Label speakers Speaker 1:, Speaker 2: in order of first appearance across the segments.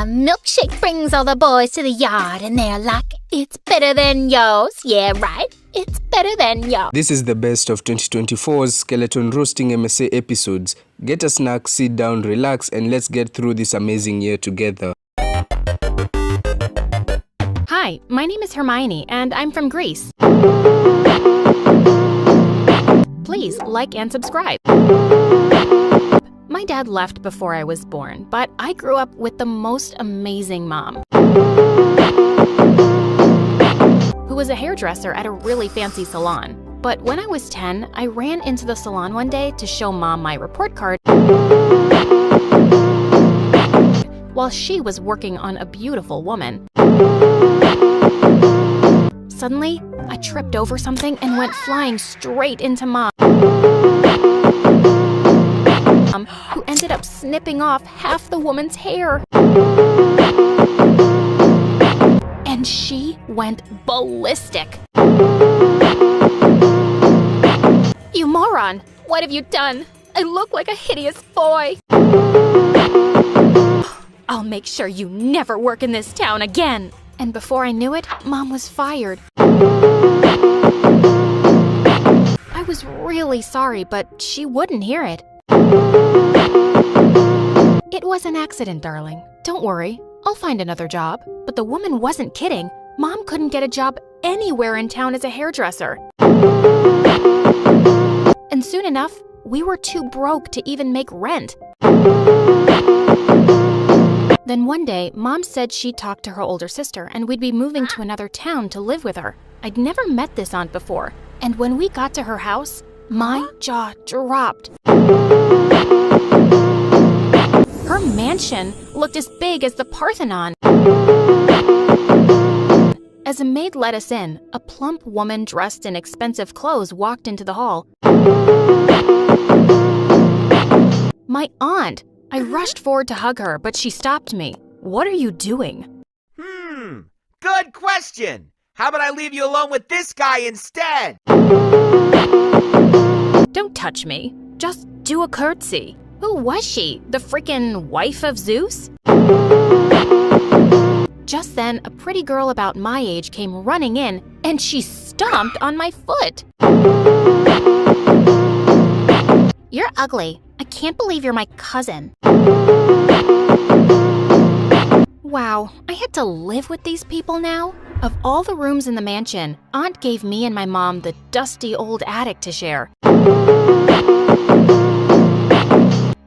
Speaker 1: milkshake brings all the boys to the yard and they're like, it's better than yours. Yeah, right? It's better than yours.
Speaker 2: This is the best of 2024's Skeleton Roasting MSA episodes. Get a snack, sit down, relax, and let's get through this amazing year together.
Speaker 3: Hi, my name is Hermione, and I'm from Greece. Please like and subscribe. My dad left before I was born, but I grew up with the most amazing mom, who was a hairdresser at a really fancy salon. But when I was 10, I ran into the salon one day to show Mom my report card while she was working on a beautiful woman. Suddenly, I tripped over something and went flying straight into Mom, who ended up snipping off half the woman's hair. And she went ballistic. You moron! What have you done? I look like a hideous boy. I'll make sure you never work in this town again. And before I knew it, Mom was fired. I was really sorry, but she wouldn't hear it. It was an accident, darling. Don't worry, I'll find another job. But the woman wasn't kidding. Mom couldn't get a job anywhere in town as a hairdresser. And soon enough, we were too broke to even make rent. Then one day, Mom said she'd talk to her older sister and we'd be moving to another town to live with her. I'd never met this aunt before, and when we got to her house, my jaw dropped. Her mansion looked as big as the Parthenon. As a maid let us in, a plump woman dressed in expensive clothes walked into the hall. My aunt! I rushed forward to hug her, but she stopped me. What are you doing?
Speaker 4: Good question! How about I leave you alone with this guy instead?
Speaker 3: Don't touch me. Just do a curtsy. Who was she? The freaking wife of Zeus? Just then, a pretty girl about my age came running in, and she stomped on my foot. You're ugly. I can't believe you're my cousin. Wow, I had to live with these people now? Of all the rooms in the mansion, Aunt gave me and my mom the dusty old attic to share.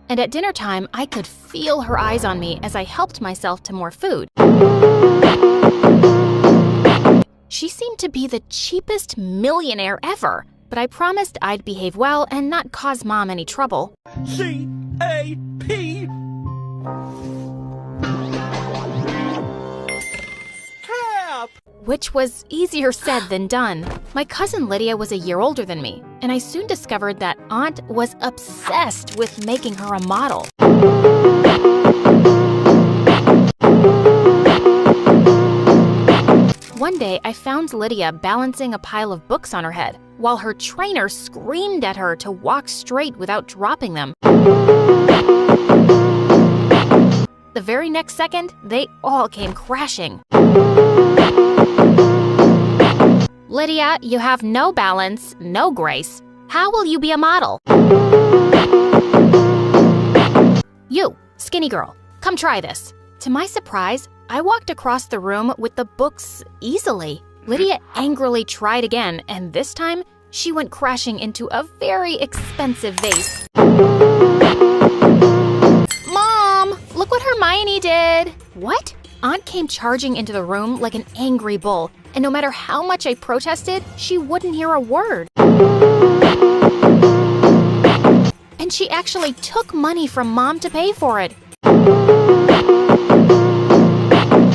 Speaker 3: And at dinner time, I could feel her eyes on me as I helped myself to more food. She seemed to be the cheapest millionaire ever, but I promised I'd behave well and not cause Mom any trouble.
Speaker 4: C-A-P Cap!
Speaker 3: Which was easier said than done. My cousin Lydia was a year older than me, and I soon discovered that Aunt was obsessed with making her a model. One day, I found Lydia balancing a pile of books on her head, while her trainer screamed at her to walk straight without dropping them. The very next second, they all came crashing. Lydia, you have no balance, no grace. How will you be a model? You, skinny girl, come try this. To my surprise, I walked across the room with the books easily. Lydia angrily tried again, and this time, she went crashing into a very expensive vase. Mom, look what Hermione did! What? Aunt came charging into the room like an angry bull, and no matter how much I protested, she wouldn't hear a word. And she actually took money from Mom to pay for it,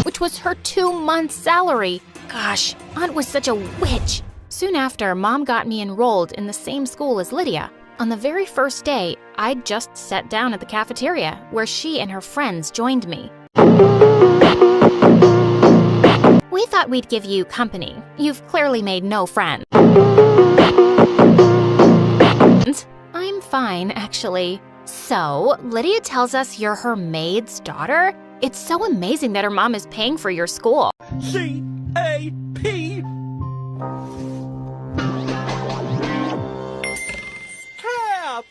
Speaker 3: which was her 2 months' salary. Gosh, Aunt was such a witch. Soon after, Mom got me enrolled in the same school as Lydia. On the very first day, I'd just sat down at the cafeteria, where she and her friends joined me. We thought we'd give you company. You've clearly made no friends. I'm fine, actually. So, Lydia tells us you're her maid's daughter? It's so amazing that her mom is paying for your school.
Speaker 4: C-A-P. Cap!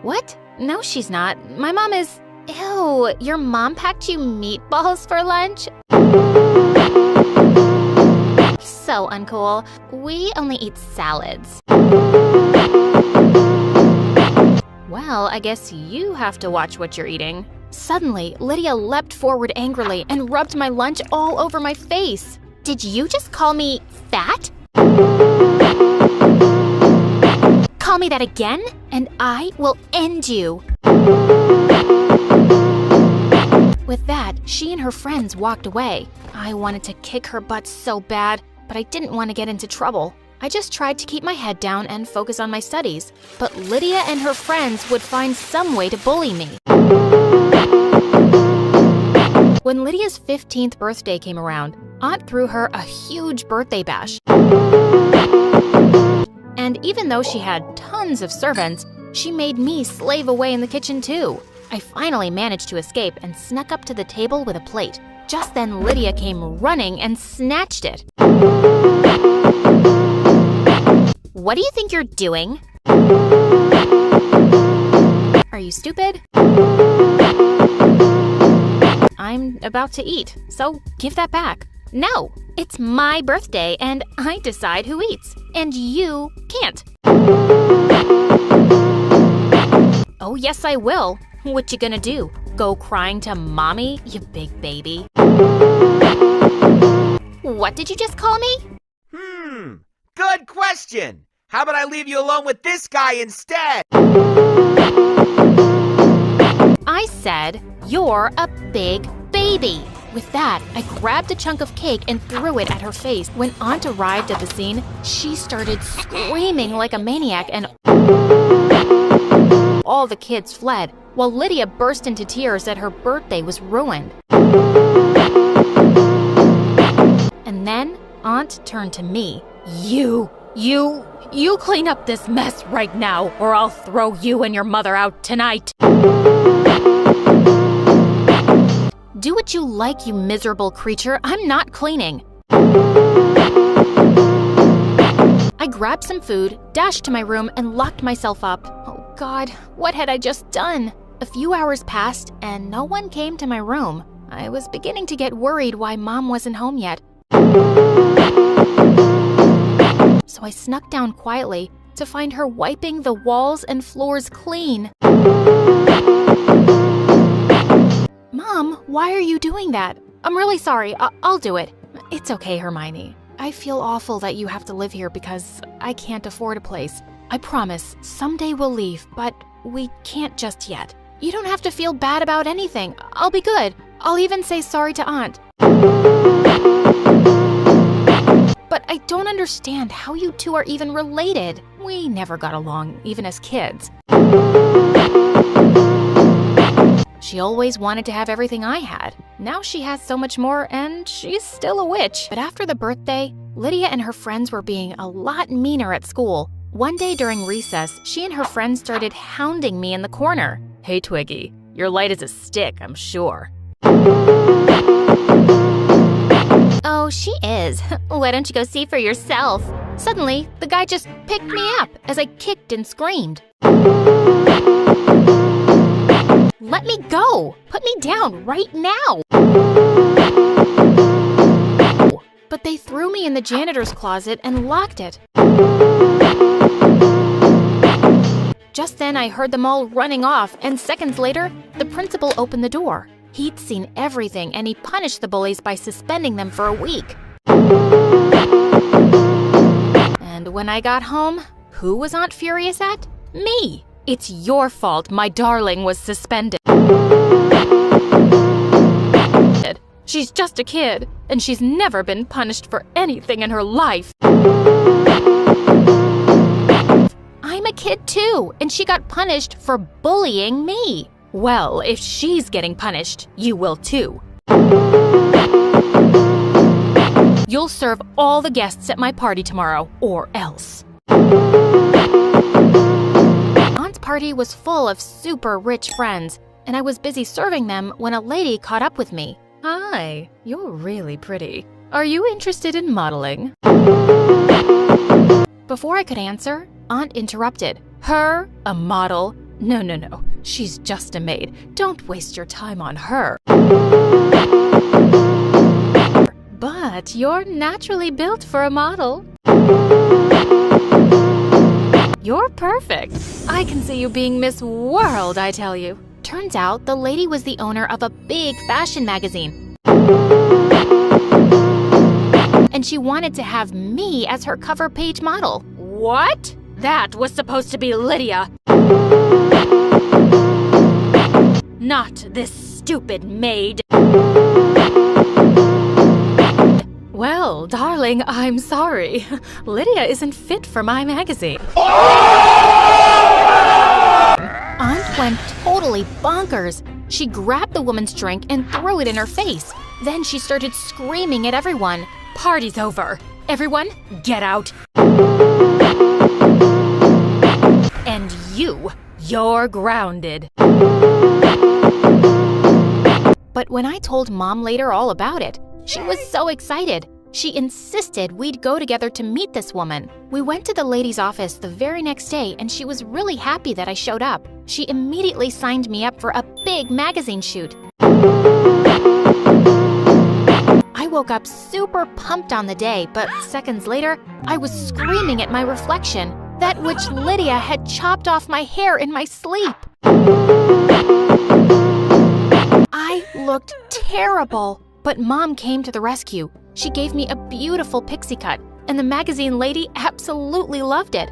Speaker 3: What? No, she's not. My mom is... Ew, your mom packed you meatballs for lunch? So uncool. We only eat salads. Well, I guess you have to watch what you're eating. Suddenly, Lydia leapt forward angrily and rubbed my lunch all over my face.
Speaker 1: Did you just call me fat?
Speaker 3: Call me that again, and I will end you. With that, she and her friends walked away. I wanted to kick her butt so bad, but I didn't want to get into trouble. I just tried to keep my head down and focus on my studies. But Lydia and her friends would find some way to bully me. When Lydia's 15th birthday came around, Aunt threw her a huge birthday bash. And even though she had tons of servants, she made me slave away in the kitchen too. I finally managed to escape and snuck up to the table with a plate. Just then, Lydia came running and snatched it.
Speaker 1: What do you think you're doing?
Speaker 3: Are you stupid? I'm about to eat, so give that back.
Speaker 1: No, it's my birthday and I decide who eats, and you can't.
Speaker 3: Oh, yes, I will. What you gonna do? Go crying to mommy, you big baby?
Speaker 1: What did you just call me?
Speaker 4: Good question. How about I leave you alone with this guy instead?
Speaker 3: I said, you're a big baby. With that, I grabbed a chunk of cake and threw it at her face. When Aunt arrived at the scene, she started screaming like a maniac and all the kids fled, while Lydia burst into tears that her birthday was ruined. And then Aunt turned to me. You clean up this mess right now, or I'll throw you and your mother out tonight. Do what you like, you miserable creature. I'm not cleaning. I grabbed some food, dashed to my room, and locked myself up. Oh God, what had I just done? A few hours passed, and no one came to my room. I was beginning to get worried why Mom wasn't home yet. So I snuck down quietly to find her wiping the walls and floors clean. Mom, why are you doing that? I'm really sorry. I'll do it. It's okay, Hermione. I feel awful that you have to live here because I can't afford a place. I promise, someday we'll leave, but we can't just yet. You don't have to feel bad about anything. I'll be good. I'll even say sorry to Aunt. But I don't understand how you two are even related. We never got along, even as kids. She always wanted to have everything I had. Now she has so much more, and she's still a witch. But after the birthday, Lydia and her friends were being a lot meaner at school. One day during recess, she and her friends started hounding me in the corner. Hey, Twiggy, you're light as a stick, I'm sure.
Speaker 1: Oh, she is. Why don't you go see for yourself?
Speaker 3: Suddenly, the guy just picked me up as I kicked and screamed. Let me go! Put me down right now! But they threw me in the janitor's closet and locked it. Just then, I heard them all running off, and seconds later, the principal opened the door. He'd seen everything, and he punished the bullies by suspending them for a week. And when I got home, who was Aunt furious at? Me! It's your fault my darling was suspended. She's just a kid, and she's never been punished for anything in her life. I'm a kid too, and she got punished for bullying me. Well, if she's getting punished, you will too. You'll serve all the guests at my party tomorrow, or else. Aunt's party was full of super rich friends. and I was busy serving them when a lady caught up with me. Hi, you're really pretty. Are you interested in modeling? Before I could answer, Aunt interrupted. Her? A model? No. She's just a maid. Don't waste your time on her. But you're naturally built for a model. You're perfect. I can see you being Miss World, I tell you. Turns out the lady was the owner of a big fashion magazine. And she wanted to have me as her cover page model. What? That was supposed to be Lydia. Not this stupid maid. Well, darling, I'm sorry. Lydia isn't fit for my magazine. Aunt went totally bonkers. She grabbed the woman's drink and threw it in her face. Then she started screaming at everyone. Party's over. Everyone, get out. And you're grounded. But when I told Mom later all about it, she was so excited. She insisted we'd go together to meet this woman. We went to the lady's office the very next day, and she was really happy that I showed up. She immediately signed me up for a big magazine shoot. I woke up super pumped on the day, but seconds later, I was screaming at my reflection, that which Lydia had chopped off my hair in my sleep. I looked terrible, but Mom came to the rescue. She gave me a beautiful pixie cut, and the magazine lady absolutely loved it.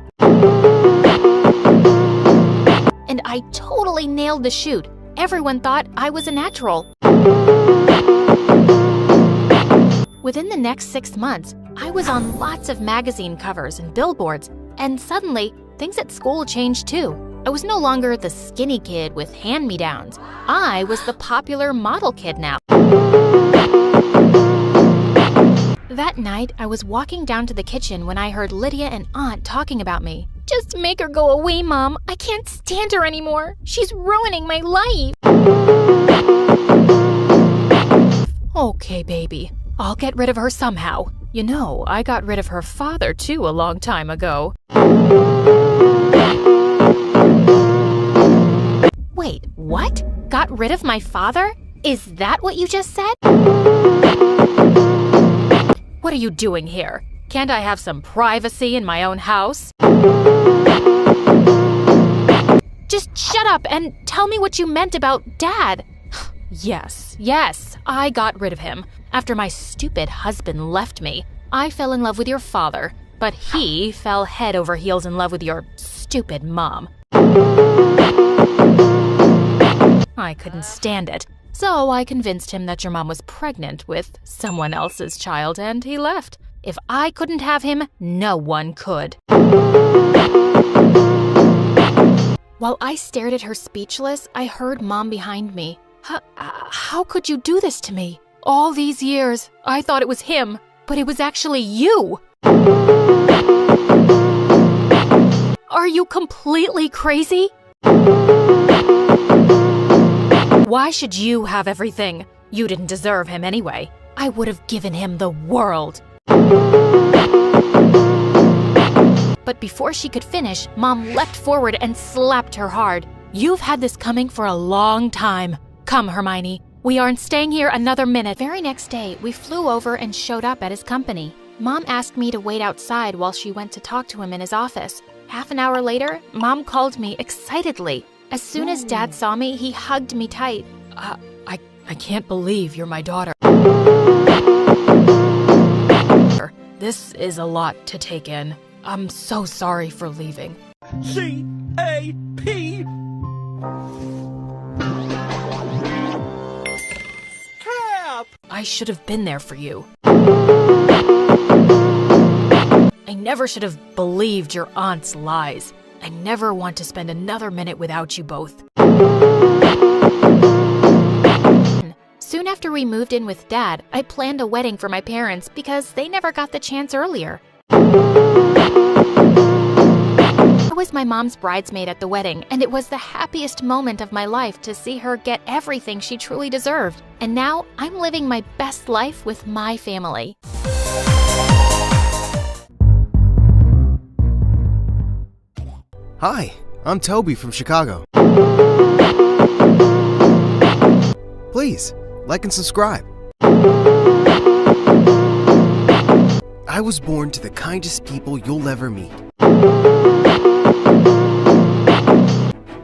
Speaker 3: And I totally nailed the shoot. Everyone thought I was a natural. Within the next 6 months, I was on lots of magazine covers and billboards, and suddenly, things at school changed too. I was no longer the skinny kid with hand-me-downs. I was the popular model kid now. That night, I was walking down to the kitchen when I heard Lydia and Aunt talking about me. Just make her go away, Mom. I can't stand her anymore. She's ruining my life. Okay, baby. I'll get rid of her somehow. You know, I got rid of her father too a long time ago. Wait, what? Got rid of my father? Is that what you just said? What are you doing here? Can't I have some privacy in my own house? Just shut up and tell me what you meant about Dad. Yes, I got rid of him. After my stupid husband left me, I fell in love with your father, but he fell head over heels in love with your stupid mom. I couldn't stand it, so I convinced him that your mom was pregnant with someone else's child, and he left. If I couldn't have him, no one could. While I stared at her speechless, I heard Mom behind me. How could you do this to me? All these years, I thought it was him, but it was actually you. Are you completely crazy? Why should you have everything? You didn't deserve him anyway. I would have given him the world. But before she could finish, Mom leapt forward and slapped her hard. You've had this coming for a long time. Come, Hermione. We aren't staying here another minute. The very next day, we flew over and showed up at his company. Mom asked me to wait outside while she went to talk to him in his office. Half an hour later, Mom called me excitedly. As soon as Dad saw me, he hugged me tight. I can't believe you're my daughter. This is a lot to take in. I'm so sorry for leaving.
Speaker 4: C-A-P. Cap!
Speaker 3: I should have been there for you. I never should have believed your aunt's lies. I never want to spend another minute without you both. Soon after we moved in with Dad, I planned a wedding for my parents because they never got the chance earlier. I was my mom's bridesmaid at the wedding, and it was the happiest moment of my life to see her get everything she truly deserved. And now I'm living my best life with my family.
Speaker 5: Hi, I'm Toby from Chicago. Please, like and subscribe. I was born to the kindest people you'll ever meet.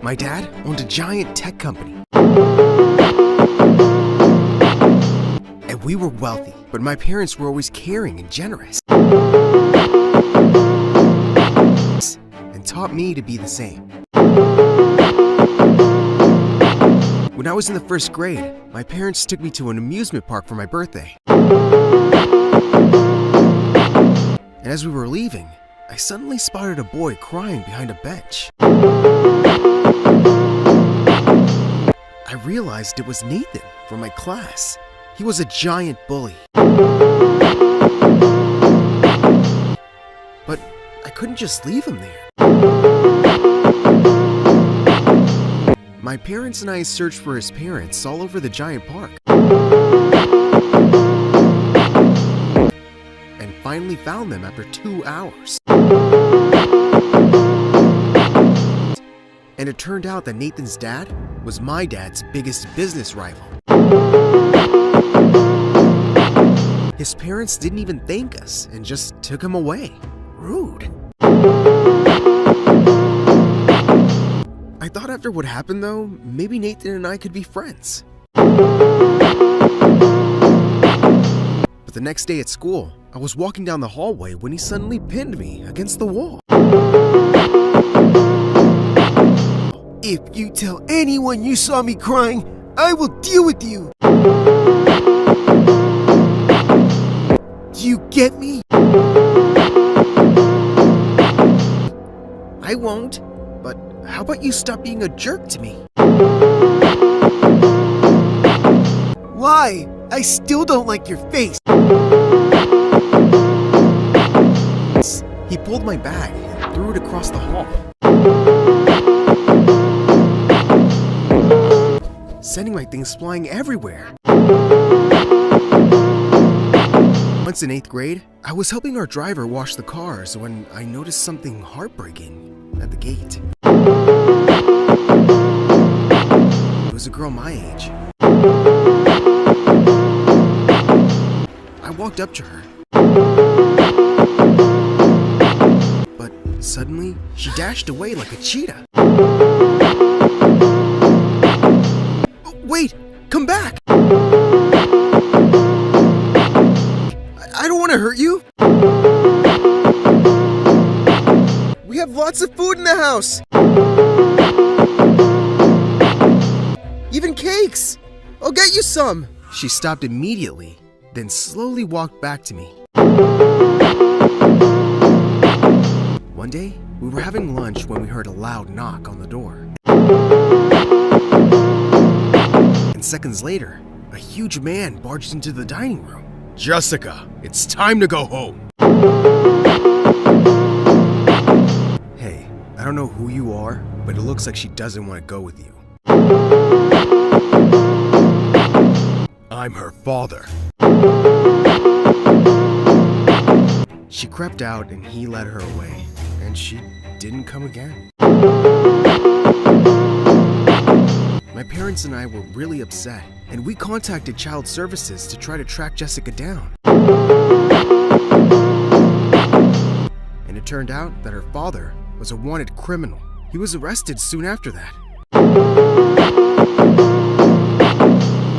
Speaker 5: My dad owned a giant tech company. And we were wealthy, but my parents were always caring and generous. And taught me to be the same. When I was in the first grade, my parents took me to an amusement park for my birthday. And as we were leaving, I suddenly spotted a boy crying behind a bench. I realized it was Nathan from my class. He was a giant bully. But I couldn't just leave him there. My parents and I searched for his parents all over the giant park. And finally found them after 2 hours. And it turned out that Nathan's dad was my dad's biggest business rival. His parents didn't even thank us and just took him away. Rude. I thought after what happened though, maybe Nathan and I could be friends. But the next day at school, I was walking down the hallway when he suddenly pinned me against the wall. If you tell anyone you saw me crying, I will deal with you. Do you get me? I won't, but how about you stop being a jerk to me? Why? I still don't like your face. He pulled my bag and threw it across the hall, sending my things flying everywhere. Once in 8th grade, I was helping our driver wash the cars when I noticed something heartbreaking at the gate. It was a girl my age. I walked up to her, but suddenly she dashed away like a cheetah. Wait, come back! I don't want to hurt you. We have lots of food in the house. Even cakes. I'll get you some. She stopped immediately, then slowly walked back to me. One day, we were having lunch when we heard a loud knock on the door. And seconds later, a huge man barged into the dining room. Jessica, it's time to go home. Hey, I don't know who you are, but it looks like she doesn't want to go with you. I'm her father. She crept out and he led her away, and she didn't come again. My parents and I were really upset, and we contacted Child Services to try to track Jessica down. And it turned out that her father was a wanted criminal. He was arrested soon after that.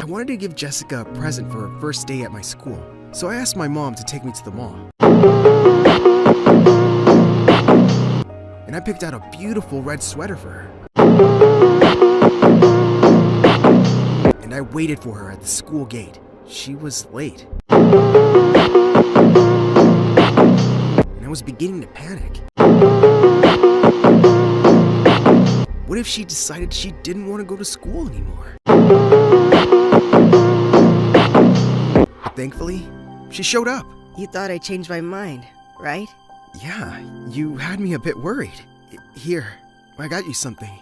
Speaker 5: I wanted to give Jessica a present for her first day at my school, so I asked my mom to take me to the mall. And I picked out a beautiful red sweater for her. And I waited for her at the school gate. She was late. And I was beginning to panic. What if she decided she didn't want to go to school anymore? But thankfully, she showed up.
Speaker 6: You thought I changed my mind, right?
Speaker 5: Yeah, you had me a bit worried. Here, I got you something.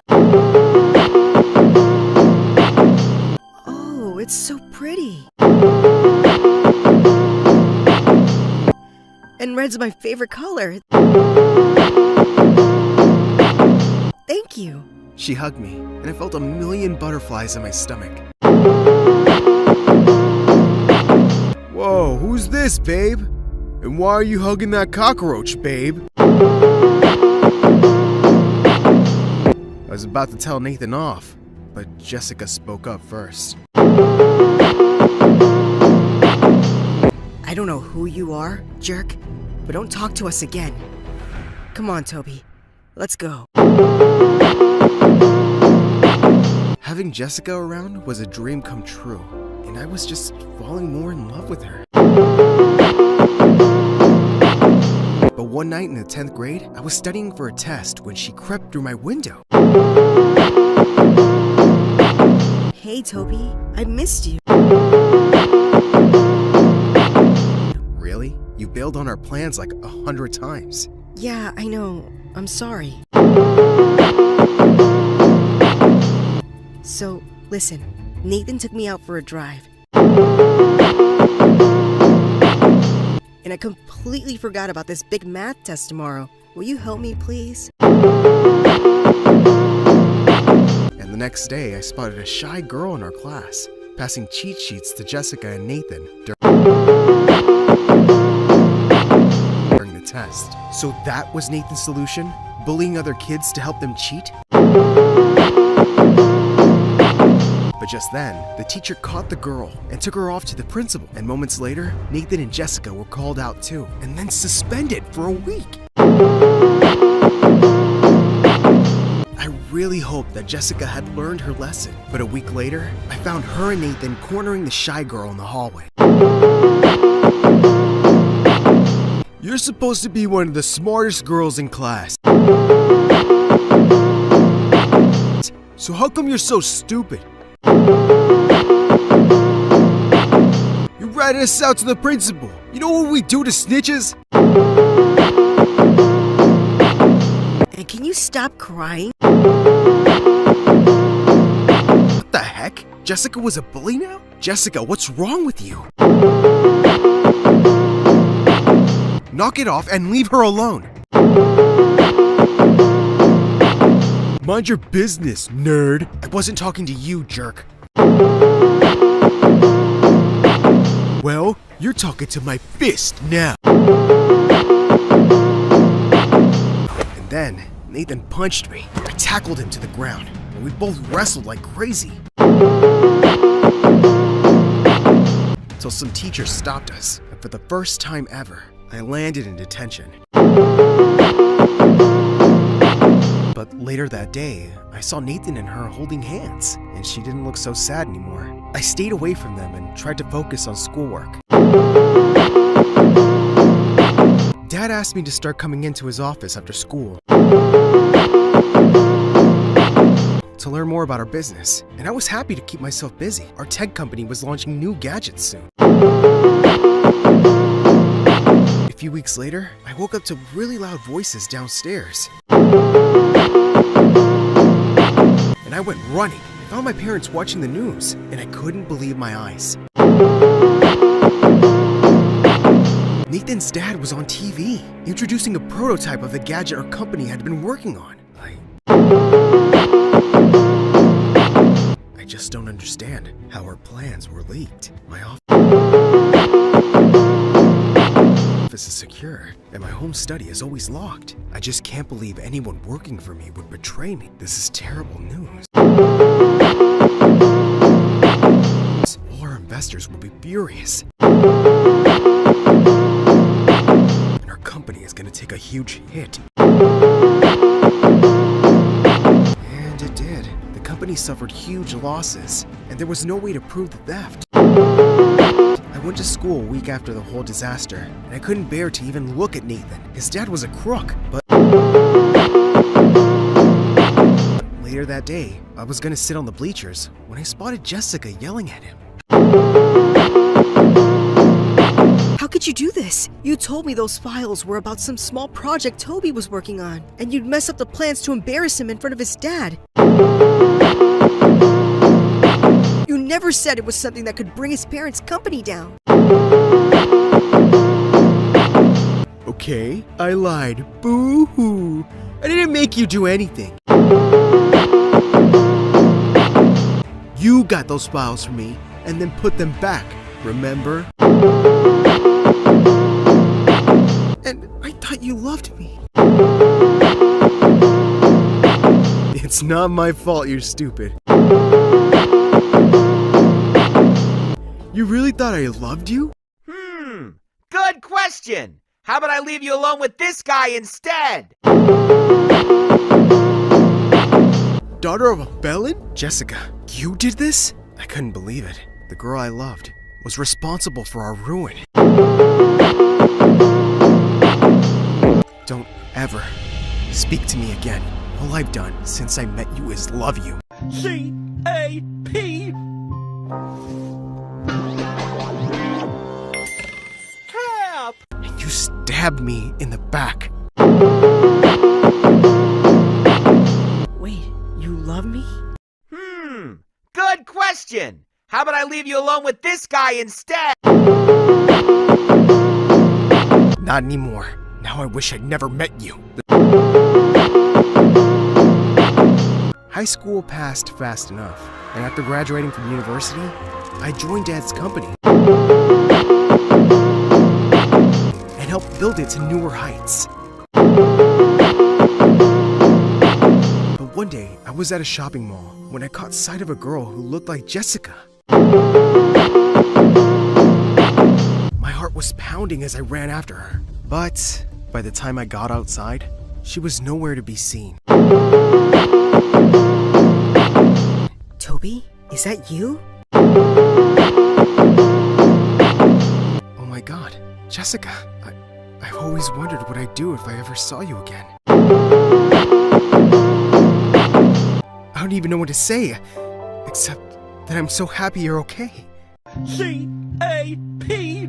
Speaker 6: Oh, it's so pretty. And red's my favorite color. Thank you.
Speaker 5: She hugged me, and I felt a million butterflies in my stomach. Whoa, who's this, babe? And why are you hugging that cockroach, babe? I was about to tell Nathan off, but Jessica spoke up first.
Speaker 6: I don't know who you are, jerk, but don't talk to us again. Come on, Toby. Let's go.
Speaker 5: Having Jessica around was a dream come true, and I was just falling more in love with her. But one night in the 10th grade, I was studying for a test when she crept through my window.
Speaker 6: Hey, Toby. I missed you.
Speaker 5: Really? You bailed on our plans like 100 times.
Speaker 6: Yeah, I know. I'm sorry. So, listen. Nathan took me out for a drive. And I completely forgot about this big math test tomorrow. Will you help me, please?
Speaker 5: And the next day, I spotted a shy girl in our class, passing cheat sheets to Jessica and Nathan during the test. So that was Nathan's solution? Bullying other kids to help them cheat? But just then, the teacher caught the girl and took her off to the principal. And moments later, Nathan and Jessica were called out too, and then suspended for a week. I really hoped that Jessica had learned her lesson, but a week later, I found her and Nathan cornering the shy girl in the hallway. You're supposed to be one of the smartest girls in class. So how come you're so stupid? You ratted us out to the principal. You know what we do to snitches?
Speaker 6: And can you stop crying?
Speaker 5: What the heck? Jessica was a bully now? Jessica, what's wrong with you? Knock it off and leave her alone. Mind your business, nerd. I wasn't talking to you, jerk. Well, you're talking to my fist now. And then, Nathan punched me. I tackled him to the ground, and we both wrestled like crazy. Till some teacher stopped us, and for the first time ever, I landed in detention. But later that day, I saw Nathan and her holding hands, and she didn't look so sad anymore. I stayed away from them and tried to focus on schoolwork. Dad asked me to start coming into his office after school to learn more about our business, and I was happy to keep myself busy. Our tech company was launching new gadgets soon. A few weeks later, I woke up to really loud voices downstairs. And I went running. I found my parents watching the news, and I couldn't believe my eyes. Nathan's dad was on TV, introducing a prototype of the gadget our company had been working on. I just don't understand how our plans were leaked. My office is secure, and my home study is always locked. I just can't believe anyone working for me would betray me. This is terrible news. All our investors will be furious. And our company is going to take a huge hit. And it did. The company suffered huge losses, and there was no way to prove the theft. I went to school a week after the whole disaster, and I couldn't bear to even look at Nathan. His dad was a crook, but later that day, I was gonna sit on the bleachers when I spotted Jessica yelling at him.
Speaker 6: How could you do this? You told me those files were about some small project Toby was working on, and you'd mess up the plans to embarrass him in front of his dad. You never said it was something that could bring his parents' company down.
Speaker 5: Okay, I lied. Boo-hoo. I didn't make you do anything. You got those files from me and then put them back, remember? And I thought you loved me. It's not my fault you're stupid. You really thought I loved you?
Speaker 4: Good question. How about I leave you alone with this guy instead?
Speaker 5: Daughter of a felon? Jessica, you did this? I couldn't believe it. The girl I loved was responsible for our ruin. Don't ever speak to me again. All I've done since I met you is love you.
Speaker 4: C-A-P. Cap!
Speaker 5: And you stabbed me in the back.
Speaker 6: Wait, you love me?
Speaker 4: Good question. How about I leave you alone with this guy instead?
Speaker 5: Not anymore. Now I wish I'd never met you. High school passed fast enough, and after graduating from university, I joined Dad's company and helped build it to newer heights. But one day, I was at a shopping mall when I caught sight of a girl who looked like Jessica. My heart was pounding as I ran after her, but by the time I got outside, she was nowhere to be seen.
Speaker 6: Toby, is that you?
Speaker 5: Oh my god, Jessica, I've always wondered what I'd do if I ever saw you again. I don't even know what to say, except that I'm so happy you're okay.
Speaker 4: C-A-P.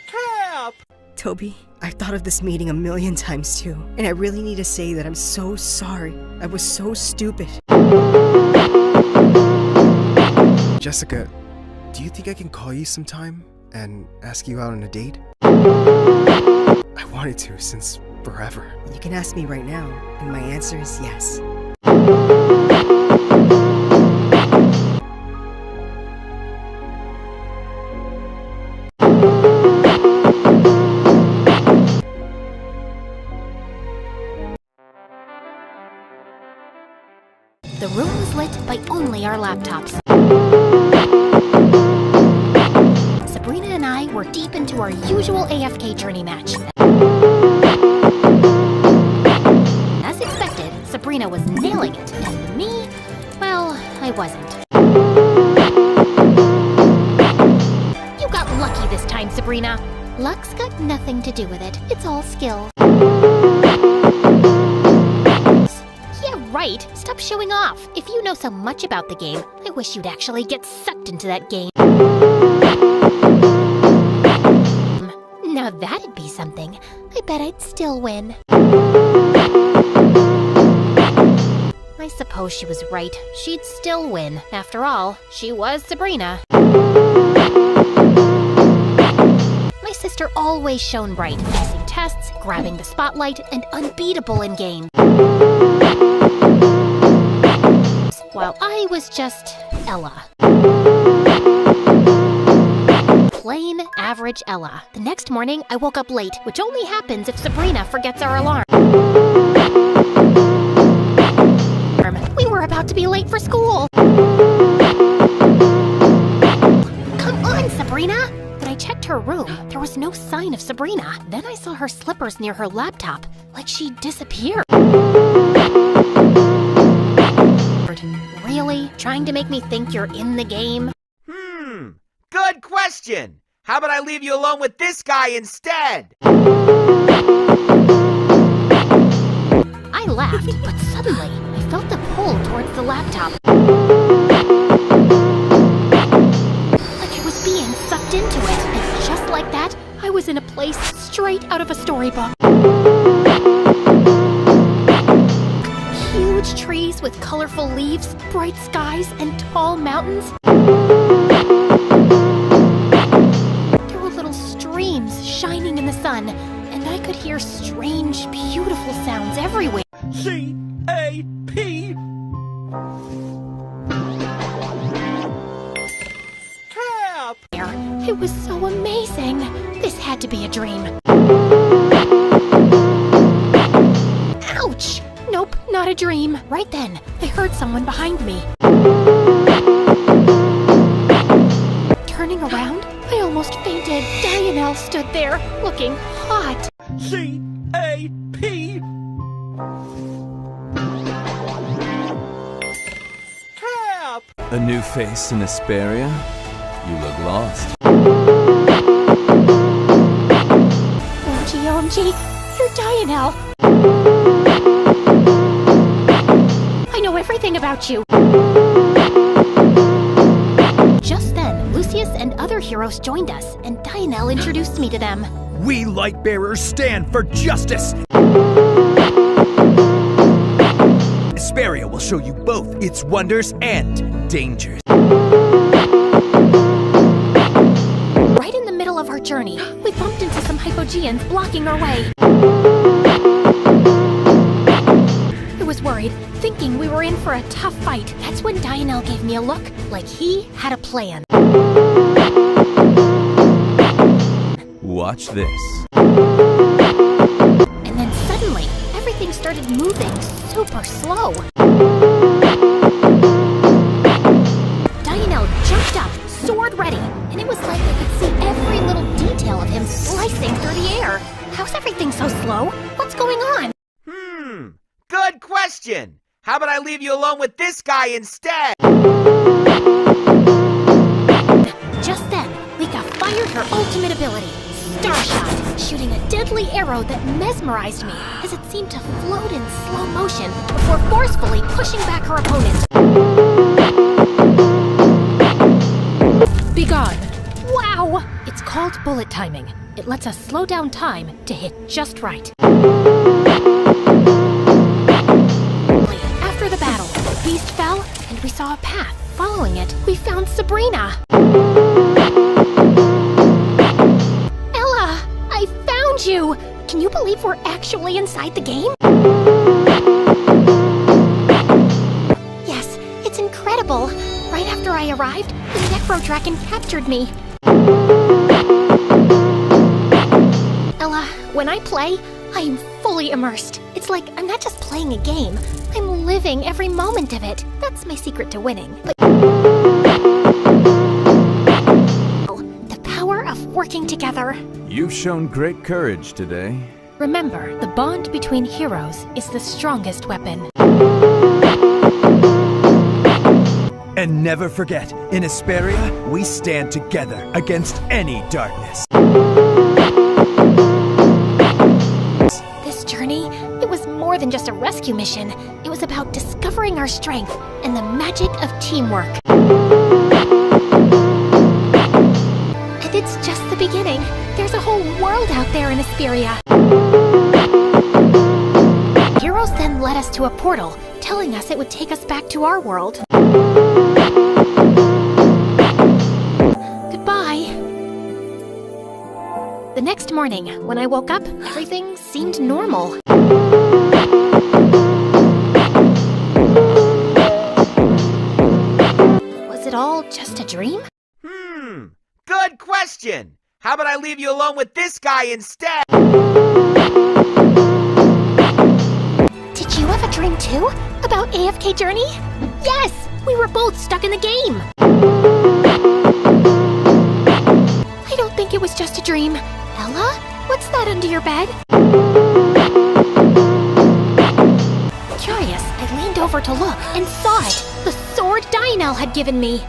Speaker 4: Cap!
Speaker 6: Toby, I've thought of this meeting a million times too, and I really need to say that I'm so sorry. I was so stupid.
Speaker 5: Jessica, do you think I can call you sometime and ask you out on a date? I wanted to since forever.
Speaker 6: You can ask me right now, and my answer is yes.
Speaker 3: The room was lit by only our laptops. Sabrina and I were deep into our usual AFK journey match. As expected, Sabrina was nailing it, and me, well, I wasn't. You got lucky this time, Sabrina.
Speaker 1: Luck's got nothing to do with it. It's all skill.
Speaker 3: Yeah, right. Stop showing off. If you know so much about the game, I wish you'd actually get sucked into that game.
Speaker 1: Now that'd be something. I bet I'd still win.
Speaker 3: I suppose she was right. She'd still win. After all, she was Sabrina. My sister always shone bright, acing tests, grabbing the spotlight, and unbeatable in games. While I was just Ella. Plain, average Ella. The next morning, I woke up late, which only happens if Sabrina forgets our alarm. We were about to be late for school. Come on, Sabrina! When I checked her room, there was no sign of Sabrina. Then I saw her slippers near her laptop, like she disappeared. Really? Trying to make me think you're in the game?
Speaker 4: Good question. How about I leave you alone with this guy instead?
Speaker 3: I laughed, but suddenly, I felt the pull towards the laptop. out of a storybook. Huge trees with colorful leaves, bright skies, and tall mountains. There were little streams shining in the sun, and I could hear strange, beautiful sounds everywhere.
Speaker 4: C-A-P. Cap!
Speaker 3: It was so amazing. This had to be a dream. Ouch! Nope, not a dream. Right then, I heard someone behind me. Turning around, I almost fainted. Dianelle stood there, looking hot.
Speaker 4: C-A-P. Cap!
Speaker 7: A new face in Asperia? You look lost.
Speaker 3: OMG, you're Dianelle. I know everything about you. Just then, Lucius and other heroes joined us, and Dianelle introduced me to them.
Speaker 8: We Lightbearers stand for justice! Asperia will show you both its wonders and dangers.
Speaker 3: Right in the middle of our journey, we bumped into some Hypogeans blocking our way. I was worried, thinking we were in for a tough fight. That's when Dianelle gave me a look, like he had a plan.
Speaker 7: Watch this.
Speaker 3: And then suddenly, everything started moving super slow. Dianelle jumped up, sword ready, and it was like I could see every little detail of him slicing through the air. How's everything so slow? What's going on?
Speaker 4: Good question. How about I leave you alone with this guy instead?
Speaker 3: Just then, Lika fired her ultimate ability, Star Shot, shooting a deadly arrow that mesmerized me as it seemed to float in slow motion before forcefully pushing back her opponent. Begone! Wow! It's called bullet timing. It lets us slow down time to hit just right. After the battle, the beast fell, and we saw a path. Following it, we found Sabrina. Ella, I found you! Can you believe we're actually inside the game? Yes, it's incredible. Right after I arrived, the Necrodragon captured me. Ella, when I play, I am fully immersed. It's like I'm not just playing a game, I'm living every moment of it. That's my secret to winning. But the power of working together.
Speaker 7: You've shown great courage today.
Speaker 3: Remember, the bond between heroes is the strongest weapon.
Speaker 8: And never forget, in Asperia, we stand together against any darkness.
Speaker 3: This journey, it was more than just a rescue mission. It was about discovering our strength and the magic of teamwork. And it's just the beginning. There's a whole world out there in Asperia. Heroes then led us to a portal, telling us it would take us back to our world. Goodbye. The next morning, when I woke up, everything seemed normal. Was it all just a dream?
Speaker 4: Good question. How about I leave you alone with this guy instead?
Speaker 3: Did you have a dream too? About AFK Journey? Yes! We were both stuck in the game! I don't think it was just a dream. Ella? What's that under your bed? Curious, I leaned over to look and saw it. The sword Dianelle had given me.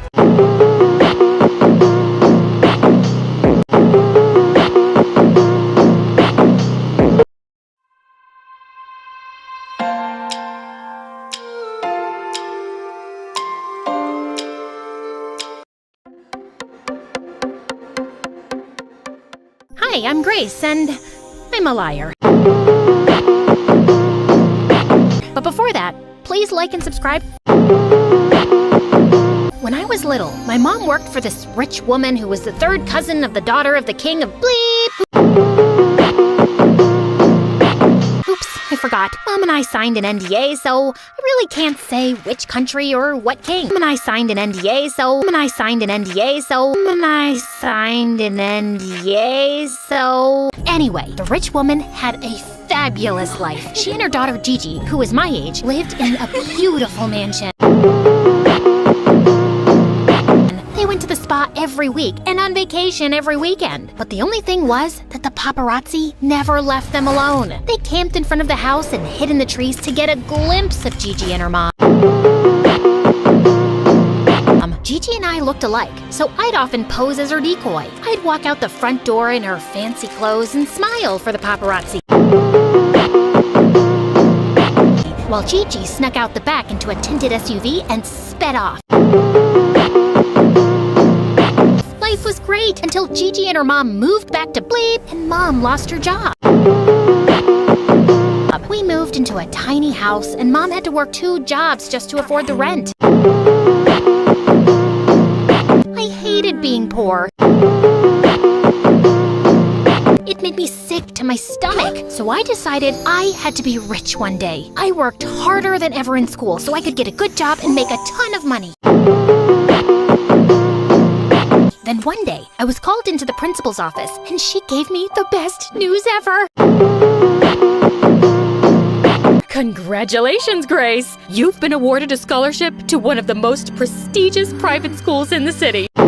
Speaker 3: Hi, I'm Grace, and I'm a liar. But before that, please like and subscribe. When I was little, my mom worked for this rich woman who was the third cousin of the daughter of the king of Bleep. Oops, I forgot. Mom and I signed an NDA, so I really can't say which country or what king. Mom and I signed an NDA, so Mom and I signed an NDA, so Mom and I signed an NDA, so anyway, the rich woman had a fabulous life. She and her daughter Gigi, who was my age, lived in a beautiful mansion. They went to the spa every week and on vacation every weekend. But the only thing was that the paparazzi never left them alone. They camped in front of the house and hid in the trees to get a glimpse of Gigi and her mom. Gigi and I looked alike, so I'd often pose as her decoy. I'd walk out the front door in her fancy clothes and smile for the paparazzi, while Gigi snuck out the back into a tinted SUV and sped off. Life was great until Gigi and her mom moved back to Bleep and Mom lost her job. We moved into a tiny house and Mom had to work 2 jobs just to afford the rent. I hated being poor. It made me sick to my stomach, so I decided I had to be rich one day. I worked harder than ever in school so I could get a good job and make a ton of money. Then one day, I was called into the principal's office, and she gave me the best news ever.
Speaker 9: Congratulations, Grace! You've been awarded a scholarship to one of the most prestigious private schools in the city.
Speaker 3: I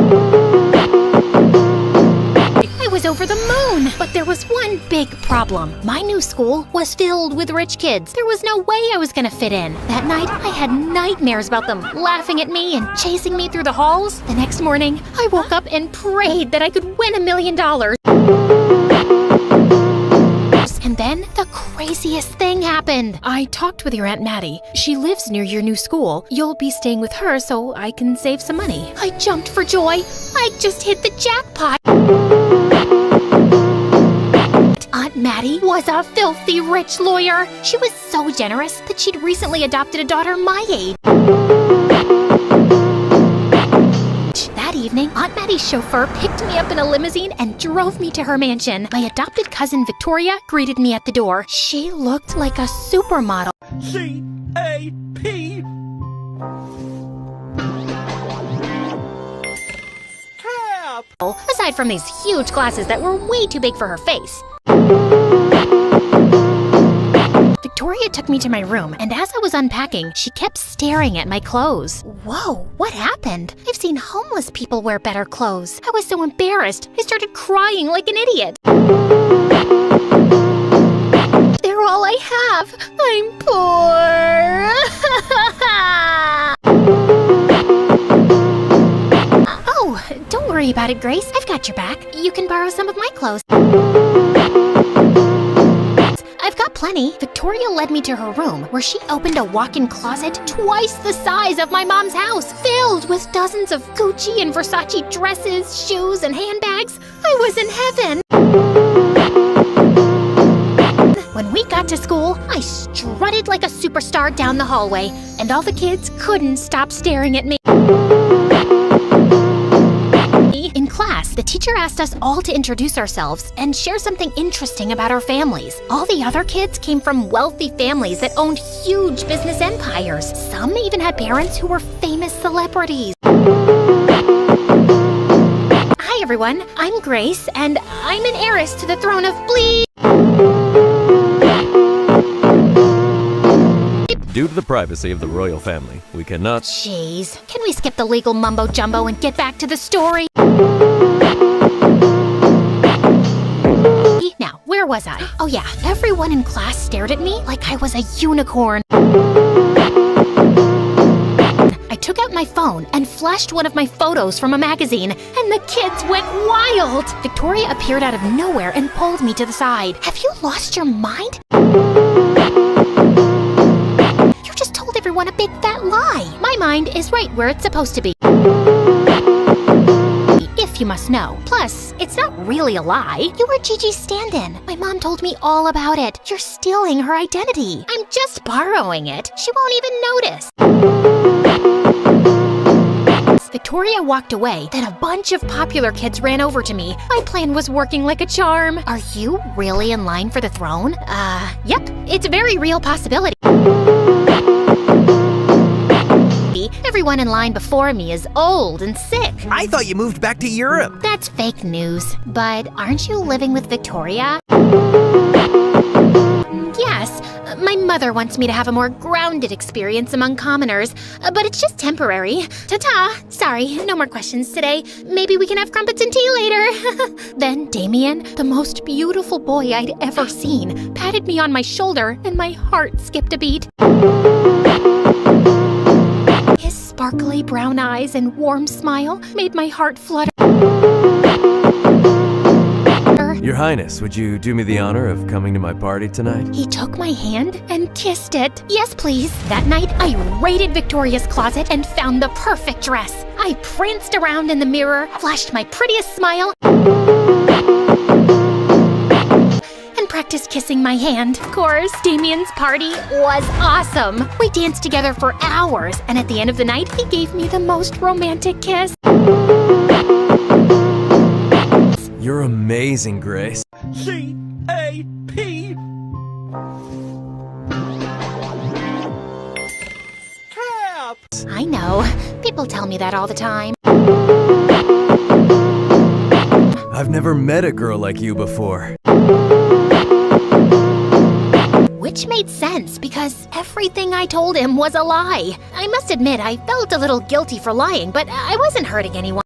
Speaker 3: was over the moon, but there was one big problem. My new school was filled with rich kids. There was no way I was gonna fit in. That night, I had nightmares about them laughing at me and chasing me through the halls. The next morning, I woke up and prayed that I could win $1 million. And then the craziest thing happened.
Speaker 9: I talked with your Aunt Maddie. She lives near your new school. You'll be staying with her so I can save some money.
Speaker 3: I jumped for joy. I just hit the jackpot. Aunt Maddie was a filthy rich lawyer. She was so generous that she'd recently adopted a daughter my age. That evening, Aunt Maddie's chauffeur picked me up in a limousine and drove me to her mansion. My adopted cousin Victoria greeted me at the door. She looked like a supermodel.
Speaker 8: C-A-P.
Speaker 3: Cap! Aside from these huge glasses that were way too big for her face. Victoria took me to my room, and as I was unpacking, she kept staring at my clothes. Whoa, what happened? I've seen homeless people wear better clothes. I was so embarrassed, I started crying like an idiot. They're all I have. I'm poor. Oh, don't worry about it, Grace. I've got your back. You can borrow some of my clothes. I've got plenty. Victoria led me to her room, where she opened a walk-in closet twice the size of my mom's house, filled with dozens of Gucci and Versace dresses, shoes, and handbags. I was in heaven. When we got to school, I strutted like a superstar down the hallway, and all the kids couldn't stop staring at me. In class, the teacher asked us all to introduce ourselves and share something interesting about our families. All the other kids came from wealthy families that owned huge business empires. Some even had parents who were famous celebrities. Hi everyone, I'm Grace, and I'm an heiress to the throne of Bleep.
Speaker 10: Due to the privacy of the royal family, we cannot—
Speaker 3: Jeez, can we skip the legal mumbo-jumbo and get back to the story? Now, where was I? Oh yeah, everyone in class stared at me like I was a unicorn. I took out my phone and flashed one of my photos from a magazine, and the kids went wild! Victoria appeared out of nowhere and pulled me to the side. Have you lost your mind? You just told everyone a big fat lie. My mind is right where it's supposed to be. If if you must know. Plus, it's not really a lie.
Speaker 1: You were Gigi's stand-in. My mom told me all about it. You're stealing her identity.
Speaker 3: I'm just borrowing it. She won't even notice. Victoria walked away, then a bunch of popular kids ran over to me. My plan was working like a charm.
Speaker 1: Are you really in line for the throne?
Speaker 3: Yep. It's a very real possibility. Everyone in line before me is old and sick.
Speaker 11: I thought you moved back to Europe.
Speaker 1: That's fake news. But aren't you living with Victoria?
Speaker 3: Yes. My mother wants me to have a more grounded experience among commoners, but it's just temporary. Ta-ta! Sorry, no more questions today. Maybe we can have crumpets and tea later. Then Damien, the most beautiful boy I'd ever seen, patted me on my shoulder and my heart skipped a beat. His sparkly brown eyes and warm smile made my heart flutter.
Speaker 10: Your Highness, would you do me the honor of coming to my party tonight?
Speaker 3: He took my hand and kissed it. Yes, please. That night, I raided Victoria's closet and found the perfect dress. I pranced around in the mirror, flashed my prettiest smile, and practiced kissing my hand. Of course, Damien's party was awesome. We danced together for hours, and at the end of the night, he gave me the most romantic kiss.
Speaker 10: You're amazing, Grace.
Speaker 11: C-A-P. Cap.
Speaker 3: I know. People tell me that all the time.
Speaker 10: I've never met a girl like you before.
Speaker 3: Which made sense because everything I told him was a lie. I must admit, I felt a little guilty for lying, but I wasn't hurting anyone.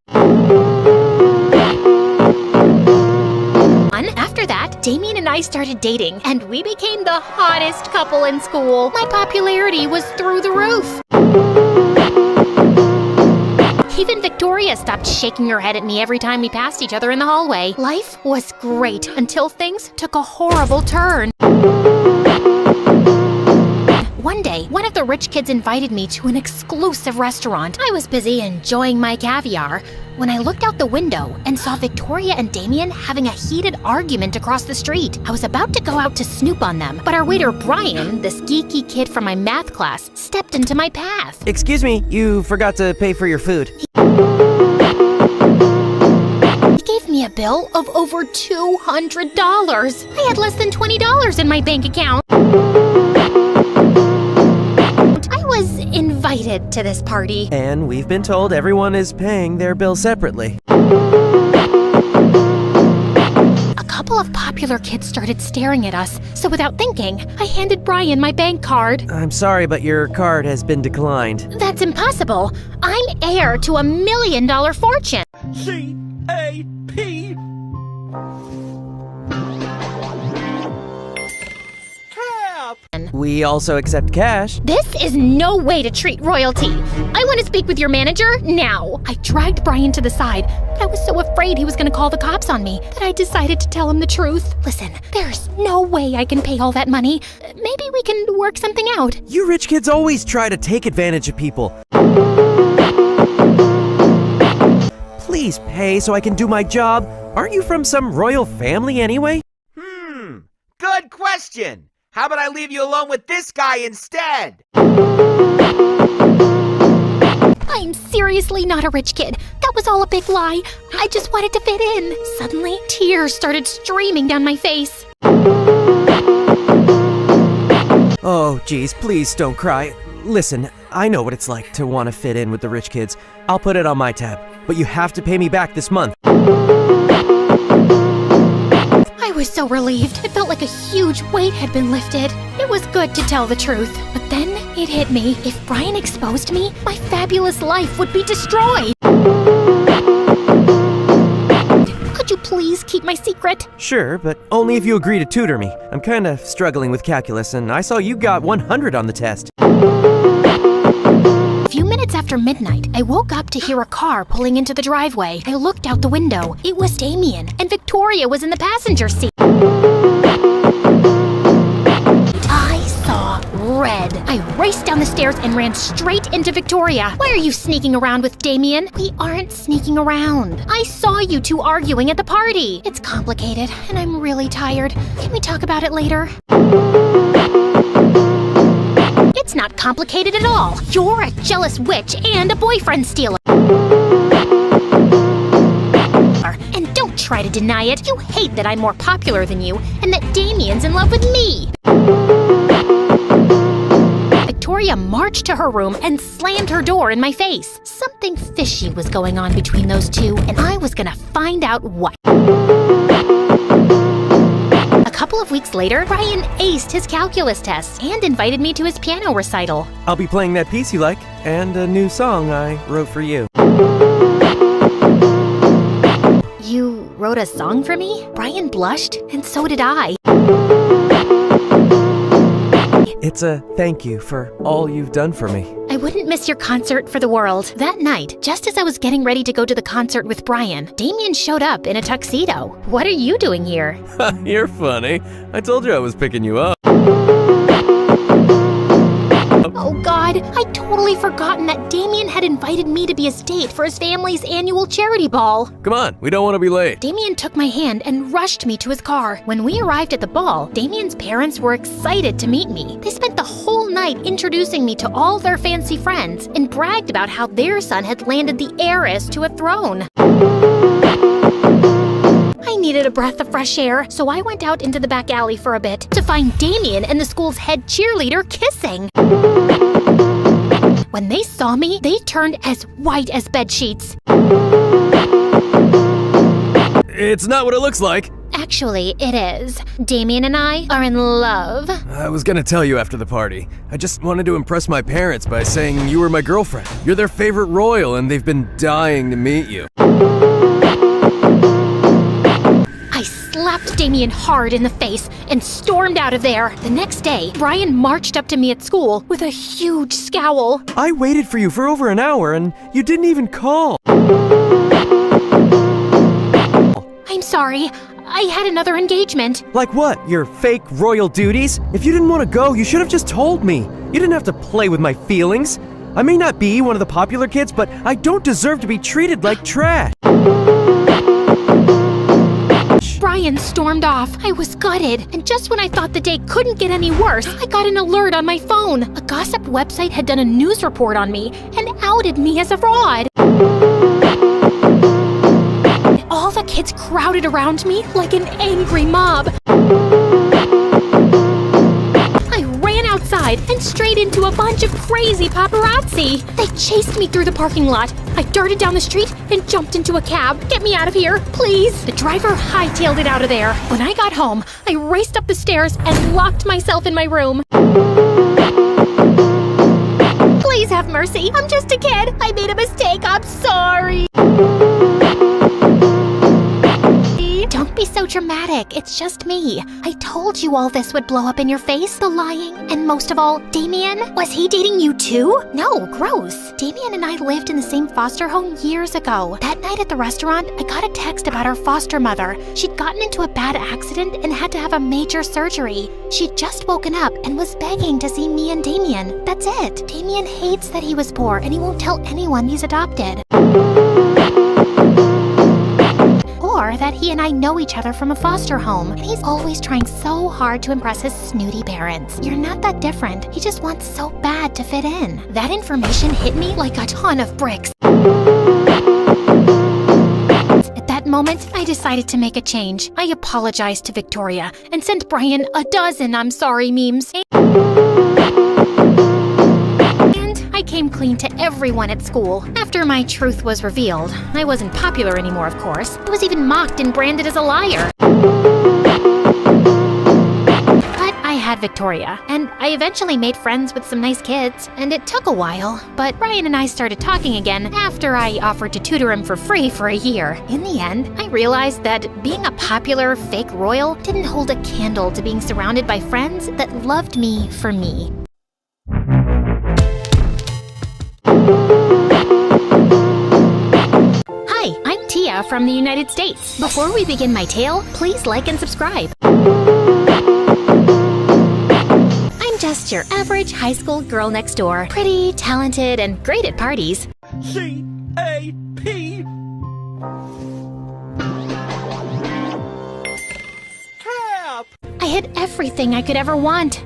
Speaker 3: After that, Damien and I started dating, and we became the hottest couple in school. My popularity was through the roof. Even Victoria stopped shaking her head at me every time we passed each other in the hallway. Life was great until things took a horrible turn. One day, one of the rich kids invited me to an exclusive restaurant. I was busy enjoying my caviar when I looked out the window and saw Victoria and Damien having a heated argument across the street. I was about to go out to snoop on them, but our waiter Brian, this geeky kid from my math class, stepped into my path.
Speaker 11: Excuse me, you forgot to pay for your food.
Speaker 3: He gave me a bill of over $200. I had less than $20 in my bank account. I was invited to this party.
Speaker 11: And we've been told everyone is paying their bill separately.
Speaker 3: A couple of popular kids started staring at us, so without thinking, I handed Brian my bank card.
Speaker 11: I'm sorry, but your card has been declined.
Speaker 3: That's impossible. I'm heir to $1 million fortune.
Speaker 11: C-A-P. We also accept cash.
Speaker 3: This is no way to treat royalty. I want to speak with your manager now. I dragged Brian to the side, but I was so afraid he was going to call the cops on me that I decided to tell him the truth. Listen, there's no way I can pay all that money. Maybe we can work something out.
Speaker 11: You rich kids always try to take advantage of people. Please pay so I can do my job. Aren't you from some royal family anyway?
Speaker 4: Good question. How about I leave you alone with this guy instead?
Speaker 3: I'm seriously not a rich kid. That was all a big lie. I just wanted to fit in. Suddenly, tears started streaming down my face.
Speaker 11: Oh, geez, please don't cry. Listen, I know what it's like to want to fit in with the rich kids. I'll put it on my tab, but you have to pay me back this month.
Speaker 3: I was so relieved. It felt like a huge weight had been lifted. It was good to tell the truth. But then it hit me. If Brian exposed me, my fabulous life would be destroyed. Could you please keep my secret?
Speaker 11: Sure, but only if you agree to tutor me. I'm kind of struggling with calculus, and I saw you got 100 on the test.
Speaker 3: A few minutes after midnight, I woke up to hear a car pulling into the driveway. I looked out the window. It was Damien, and Victoria was in the passenger seat. I saw red. I raced down the stairs and ran straight into Victoria. Why are you sneaking around with Damien?
Speaker 1: We aren't sneaking around.
Speaker 3: I saw you two arguing at the party. It's complicated, and I'm really tired. Can we talk about it later? It's not complicated at all. You're a jealous witch and a boyfriend stealer. And don't try to deny it. You hate that I'm more popular than you and that Damien's in love with me. Victoria marched to her room and slammed her door in my face. Something fishy was going on between those two, and I was gonna find out what. A couple of weeks later, Brian aced his calculus test and invited me to his piano recital.
Speaker 11: I'll be playing that piece you like, and a new song I wrote for you.
Speaker 3: You wrote a song for me? Brian blushed, and so did I.
Speaker 11: It's a thank you for all you've done for me.
Speaker 3: I wouldn't miss your concert for the world. That night, just as I was getting ready to go to the concert with Brian, Damien showed up in a tuxedo. What are you doing here?
Speaker 10: You're funny. I told you I was picking you up.
Speaker 3: Oh God, I'd totally forgotten that Damien had invited me to be his date for his family's annual charity ball.
Speaker 10: Come on, we don't want to be late.
Speaker 3: Damien took my hand and rushed me to his car. When we arrived at the ball, Damien's parents were excited to meet me. They spent the whole night introducing me to all their fancy friends and bragged about how their son had landed the heiress to a throne. I needed a breath of fresh air, so I went out into the back alley for a bit to find Damien and the school's head cheerleader kissing. When they saw me, they turned as white as bedsheets.
Speaker 10: It's not what it looks like.
Speaker 3: Actually, it is. Damien and I are in love.
Speaker 10: I was gonna tell you after the party. I just wanted to impress my parents by saying you were my girlfriend. You're their favorite royal, and they've been dying to meet you.
Speaker 3: I slapped Damien hard in the face and stormed out of there. The next day, Brian marched up to me at school with a huge scowl.
Speaker 11: I waited for you for over an hour, and you didn't even call.
Speaker 3: I'm sorry. I had another engagement.
Speaker 11: Like what? Your fake royal duties? If you didn't want to go, you should have just told me. You didn't have to play with my feelings. I may not be one of the popular kids, but I don't deserve to be treated like trash.
Speaker 3: Brian stormed off. I was gutted, and just when I thought the day couldn't get any worse, I got an alert on my phone. A gossip website had done a news report on me and outed me as a fraud. All the kids crowded around me like an angry mob. I ran outside and straight into a bunch of crazy paparazzi. They chased me through the parking lot. I darted down the street and jumped into a cab. Get me out of here, please. The driver hightailed it out of there. When I got home, I raced up the stairs and locked myself in my room. Please have mercy. I'm just a kid. I made a mistake. I'm sorry. Don't be so dramatic. It's just me. I told you all this would blow up in your face. The lying, and most of all, Damien. Was he dating you too? No, gross. Damien and I lived in the same foster home years ago. That night at the restaurant, I got a text about our foster mother. She'd gotten into a bad accident and had to have a major surgery. She'd just woken up and was begging to see me and Damien. That's it. Damien hates that he was poor and he won't tell anyone he's adopted. Or that he and I know each other from a foster home, and he's always trying so hard to impress his snooty parents. You're not that different. He just wants so bad to fit in. That information hit me like a ton of bricks. At that moment, I decided to make a change. I apologized to Victoria and sent Brian a dozen I'm sorry memes. I came clean to everyone at school. After my truth was revealed, I wasn't popular anymore, of course. I was even mocked and branded as a liar. But I had Victoria, and I eventually made friends with some nice kids, and it took a while. But Brian and I started talking again after I offered to tutor him for free for a year. In the end, I realized that being a popular fake royal didn't hold a candle to being surrounded by friends that loved me for me. Hi, I'm Tia from the United States. Before we begin my tale, please like and subscribe. I'm
Speaker 1: just your average high school girl next door. Pretty, talented, and great at parties.
Speaker 8: C-A-P. Cap!
Speaker 1: I had everything I could ever want.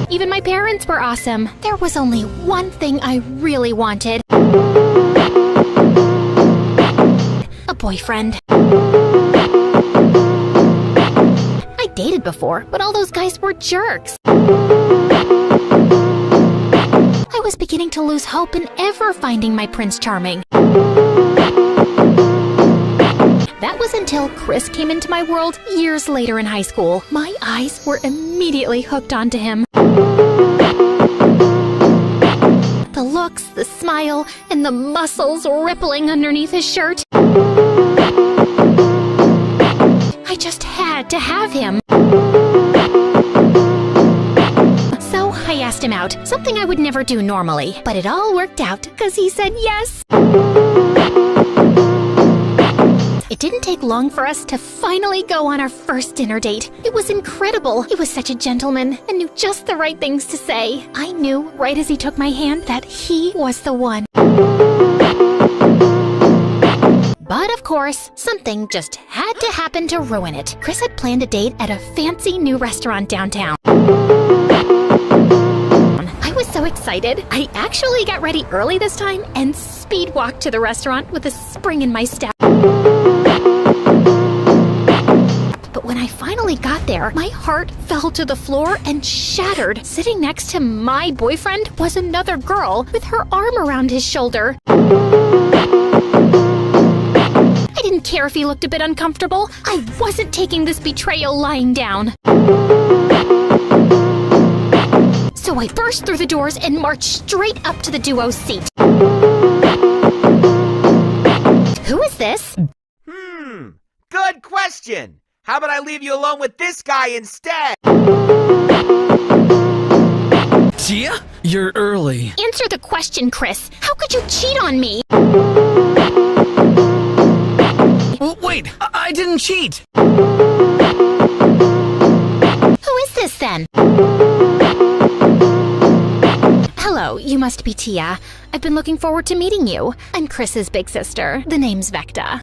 Speaker 1: Even my parents were awesome. There was only one thing I really wanted. A boyfriend. I dated before, but all those guys were jerks. I was beginning to lose hope in ever finding my Prince Charming. That was until Chris came into my world years later in high school. My eyes were immediately hooked onto him. The looks, the smile, and the muscles rippling underneath his shirt. I just had to have him. So I asked him out, something I would never do normally. But it all worked out because he said yes. It didn't take long for us to finally go on our first dinner date. It was incredible. He was such a gentleman and knew just the right things to say. I knew right as he took my hand that he was the one. But of course, something just had to happen to ruin it. Chris had planned a date at a fancy new restaurant downtown. I was so excited. I actually got ready early this time and speed walked to the restaurant with a spring in my step. But when I finally got there, my heart fell to the floor and shattered. Sitting next to my boyfriend was another girl with her arm around his shoulder. I didn't care if he looked a bit uncomfortable. I wasn't taking this betrayal lying down. So I burst through the doors and marched straight up to the duo's seat. Who is this?
Speaker 4: Good question. How about I leave you alone with this guy instead?
Speaker 10: Tia? You're early.
Speaker 1: Answer the question, Chris. How could you cheat on me?
Speaker 10: Wait, I didn't cheat.
Speaker 1: Who is this then? Hello, you must be Tia. I've been looking forward to meeting you. I'm Chris's big sister. The name's Vecta.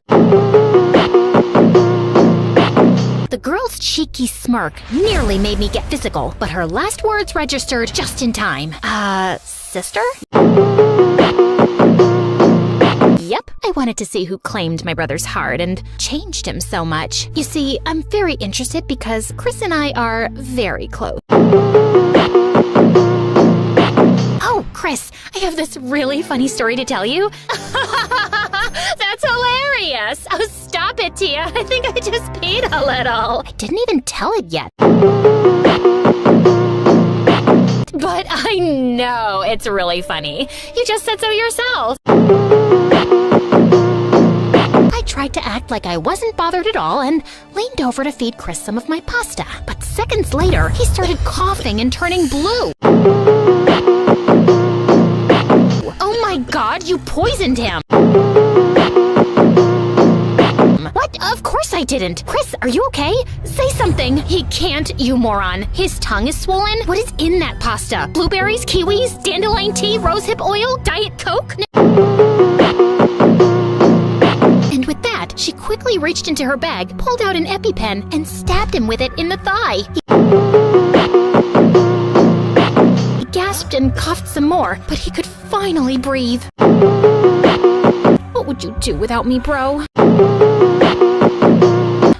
Speaker 1: The girl's cheeky smirk nearly made me get physical, but her last words registered just in time. Sister? Yep, I wanted to see who claimed my brother's heart and changed him so much. You see, I'm very interested because Chris and I are very close. Oh, Chris, I have this really funny story to tell you. That's hilarious! Oh, stop it, Tia. I think I just peed a little. I didn't even tell it yet. But I know it's really funny. You just said so yourself. I tried to act like I wasn't bothered at all and leaned over to feed Chris some of my pasta. But seconds later, he started coughing and turning blue. Oh my God, you poisoned him! What? Of course I didn't. Chris, are you okay? Say something. He can't, you moron. His tongue is swollen. What is in that pasta? Blueberries, kiwis, dandelion tea, rosehip oil, Diet Coke? And with that, she quickly reached into her bag, pulled out an EpiPen, and stabbed him with it in the thigh. He gasped and coughed some more, but he could finally breathe. What would you do without me, bro?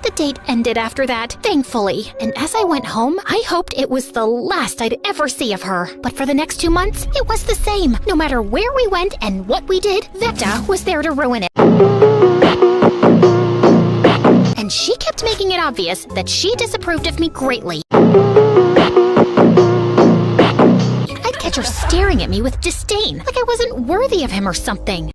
Speaker 1: The date ended after that, thankfully. And as I went home, I hoped it was the last I'd ever see of her. But for the next 2 months, it was the same. No matter where we went and what we did, Vecta was there to ruin it. And she kept making it obvious that she disapproved of me greatly. I'd catch her staring at me with disdain, like I wasn't worthy of him or something.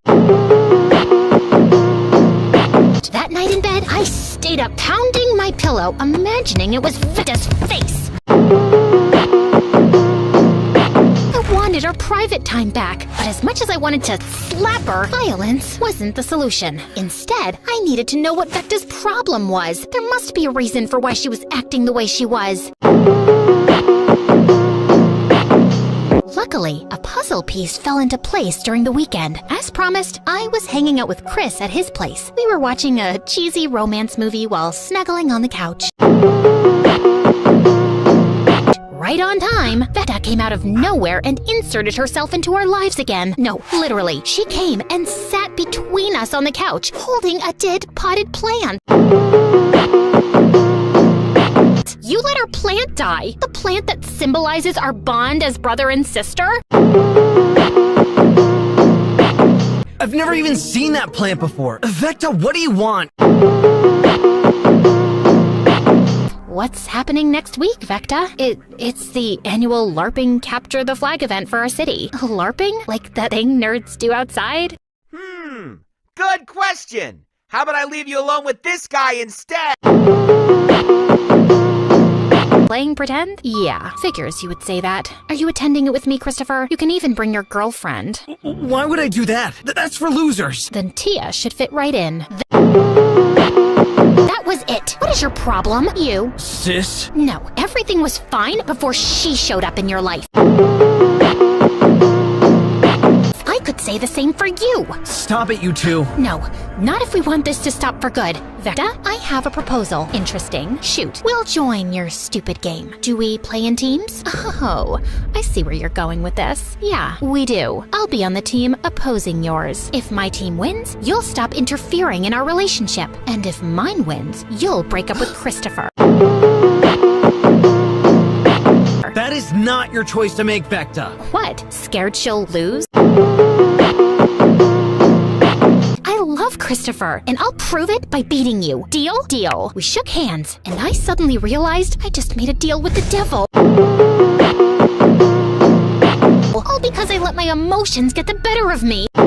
Speaker 1: That night in bed, I stayed up pounding my pillow, imagining it was Vecta's face. I wanted her private time back. But as much as I wanted to slap her, violence wasn't the solution. Instead, I needed to know what Vecta's problem was. There must be a reason for why she was acting the way she was. Luckily, a puzzle piece fell into place during the weekend. As promised, I was hanging out with Chris at his place. We were watching a cheesy romance movie while snuggling on the couch. Right on time, Vecta came out of nowhere and inserted herself into our lives again. No, literally, she came and sat between us on the couch, holding a dead potted plant. You let our plant die? The plant that symbolizes our bond as brother and sister?
Speaker 11: I've never even seen that plant before. Vecta, what do you want?
Speaker 1: What's happening next week, Vecta? It's the annual LARPing Capture the Flag event for our city. LARPing? Like that thing nerds do outside?
Speaker 4: Good question. How about I leave you alone with this guy instead?
Speaker 1: Playing pretend? Yeah, figures you would say that. Are you attending it with me, Christopher? You can even bring your girlfriend.
Speaker 11: Why would I do that? That's for losers.
Speaker 1: Then Tia should fit right in. That was it. What is your problem, you?
Speaker 11: Sis?
Speaker 1: No, everything was fine before she showed up in your life. I could say the same for you.
Speaker 11: Stop it, you two.
Speaker 1: No, not if we want this to stop for good. Vecta, I have a proposal. Interesting. Shoot. We'll join your stupid game. Do we play in teams? Oh, I see where you're going with this. Yeah, we do. I'll be on the team opposing yours. If my team wins, you'll stop interfering in our relationship. And if mine wins, you'll break up with Christopher.
Speaker 11: That is not your choice to make, Vecta.
Speaker 1: What? Scared she'll lose? I love Christopher, and I'll prove it by beating you. Deal? Deal. We shook hands, and I suddenly realized I just made a deal with the devil. All because I let my emotions get the better of me. I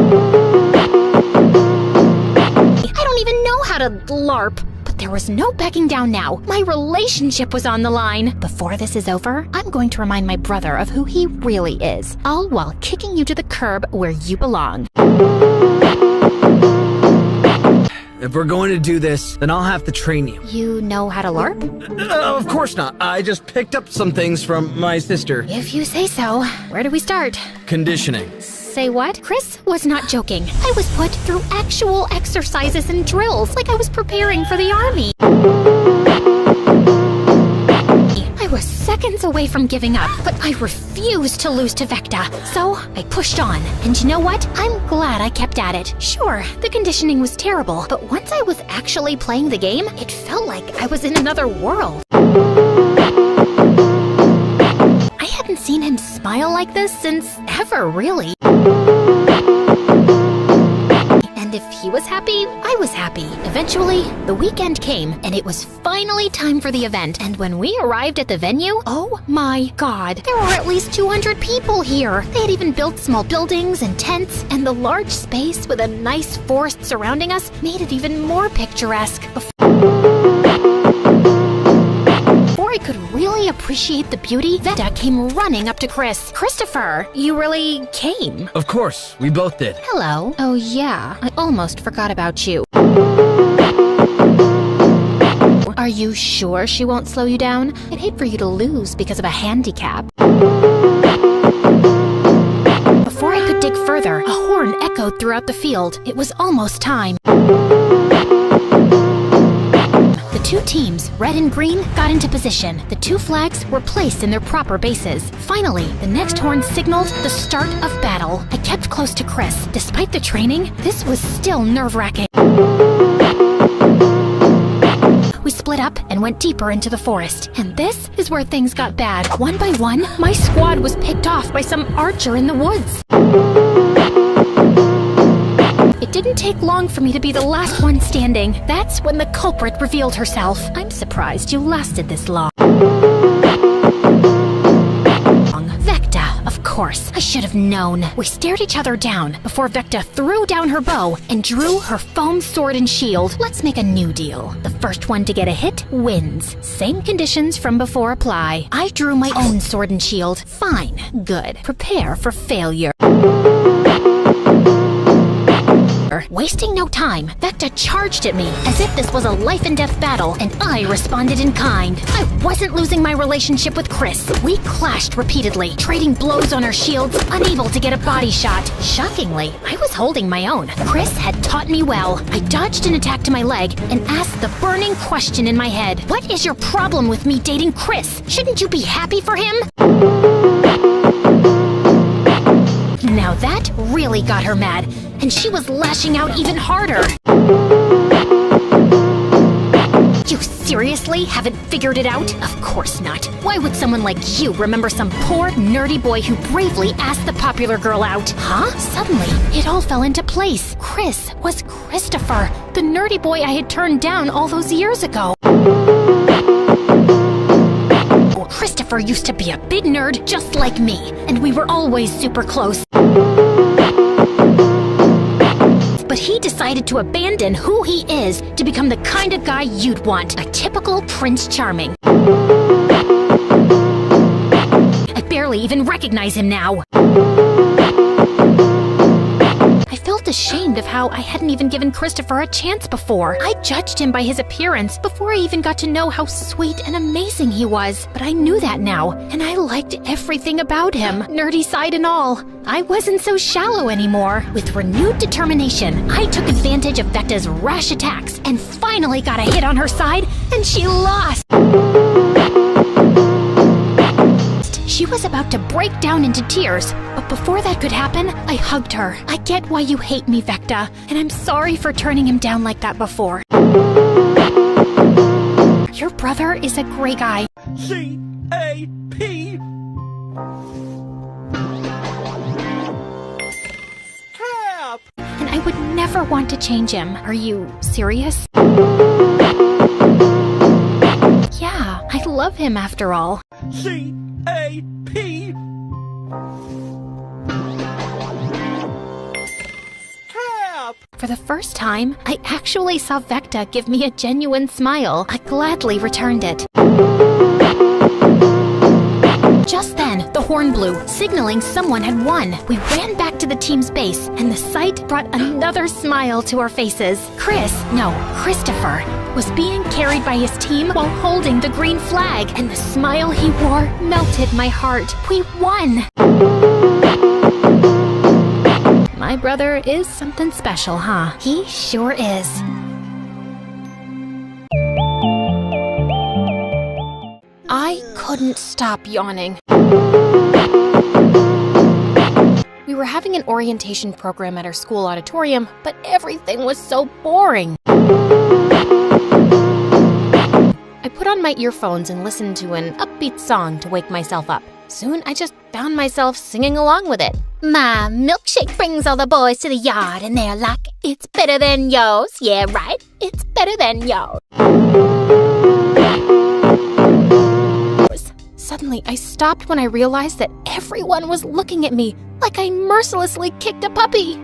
Speaker 1: don't even know how to LARP. There was no backing down now. My relationship was on the line. Before this is over, I'm going to remind my brother of who he really is, all while kicking you to the curb where you belong.
Speaker 11: If we're going to do this, then I'll have to train you.
Speaker 1: You know how to LARP?
Speaker 11: Of course not. I just picked up some things from my sister.
Speaker 1: If you say so. Where do we start?
Speaker 11: Conditioning.
Speaker 1: Say what? Chris was not joking. I was put through actual exercises and drills, like I was preparing for the army. I was seconds away from giving up, but I refused to lose to Vecta. So I pushed on. And you know what? I'm glad I kept at it. Sure, the conditioning was terrible, but once I was actually playing the game, it felt like I was in another world. I hadn't seen him smile like this since ever, really. And if he was happy, I was happy. Eventually, the weekend came, and it was finally time for the event. And when we arrived at the venue, oh my god, there were at least 200 people here. They had even built small buildings and tents, and the large space with a nice forest surrounding us made it even more picturesque. Before I could really appreciate the beauty, Vecta came running up to Chris. Christopher, you really came.
Speaker 11: Of course, we both did.
Speaker 1: Hello. Oh yeah, I almost forgot about you. Are you sure she won't slow you down? I'd hate for you to lose because of a handicap. Before I could dig further, a horn echoed throughout the field. It was almost time. The two teams, red and green, got into position. The two flags were placed in their proper bases. Finally, the next horn signaled the start of battle. I kept close to Chris. Despite the training, this was still nerve-wracking. We split up and went deeper into the forest. And this is where things got bad. One by one, my squad was picked off by some archer in the woods. It didn't take long for me to be the last one standing. That's when the culprit revealed herself. I'm surprised you lasted this long. Vecta, of course. course. I should have known. We stared each other down before Vecta threw down her bow and drew her foam sword and shield. Let's make a new deal. The first one to get a hit wins. Same conditions from before apply. I drew my own sword and shield. Fine. Good. Prepare for failure. Wasting no time, Vecta charged at me as if this was a life-and-death battle, and I responded in kind. I wasn't losing my relationship with Chris. We clashed repeatedly, trading blows on our shields, unable to get a body shot. Shockingly, I was holding my own. Chris had taught me well. I dodged an attack to my leg and asked the burning question in my head. What is your problem with me dating Chris? Shouldn't you be happy for him? Now that really got her mad, and she was lashing out even harder. You seriously haven't figured it out? Of course not. Why would someone like you remember some poor, nerdy boy who bravely asked the popular girl out? Huh? Suddenly, it all fell into place. Chris was Christopher, the nerdy boy I had turned down all those years ago. Christopher used to be a big nerd just like me, and we were always super close. But he decided to abandon who he is to become the kind of guy you'd want, a typical Prince Charming. I barely even recognize him now. I felt ashamed of how I hadn't even given Christopher a chance before. I judged him by his appearance before I even got to know how sweet and amazing he was. But I knew that now, and I liked everything about him, nerdy side and all. I wasn't so shallow anymore. With renewed determination, I took advantage of Vecta's rash attacks and finally got a hit on her side, and she lost. She was about to break down into tears, but before that could happen, I hugged her. I get why you hate me, Vecta, and I'm sorry for turning him down like that before. Your brother is a great guy.
Speaker 8: C-A-P. Cap!
Speaker 1: And I would never want to change him. Are you serious? Yeah, I love him after all.
Speaker 8: C-A-P. Cap!
Speaker 1: For the first time, I actually saw Vecta give me a genuine smile. I gladly returned it. Just then, the horn blew, signaling someone had won. We ran back to the team's base, and the sight brought another smile to our faces. Christopher, was being carried by his team while holding the green flag, and the smile he wore melted my heart. We won! My brother is something special, huh? He sure is. I couldn't stop yawning. We were having an orientation program at our school auditorium, but everything was so boring. I put on my earphones and listened to an upbeat song to wake myself up. Soon, I just found myself singing along with it. My milkshake brings all the boys to the yard, and they're like, it's better than yours. Yeah, right? It's better than yours. Suddenly, I stopped when I realized that everyone was looking at me like I mercilessly kicked a puppy.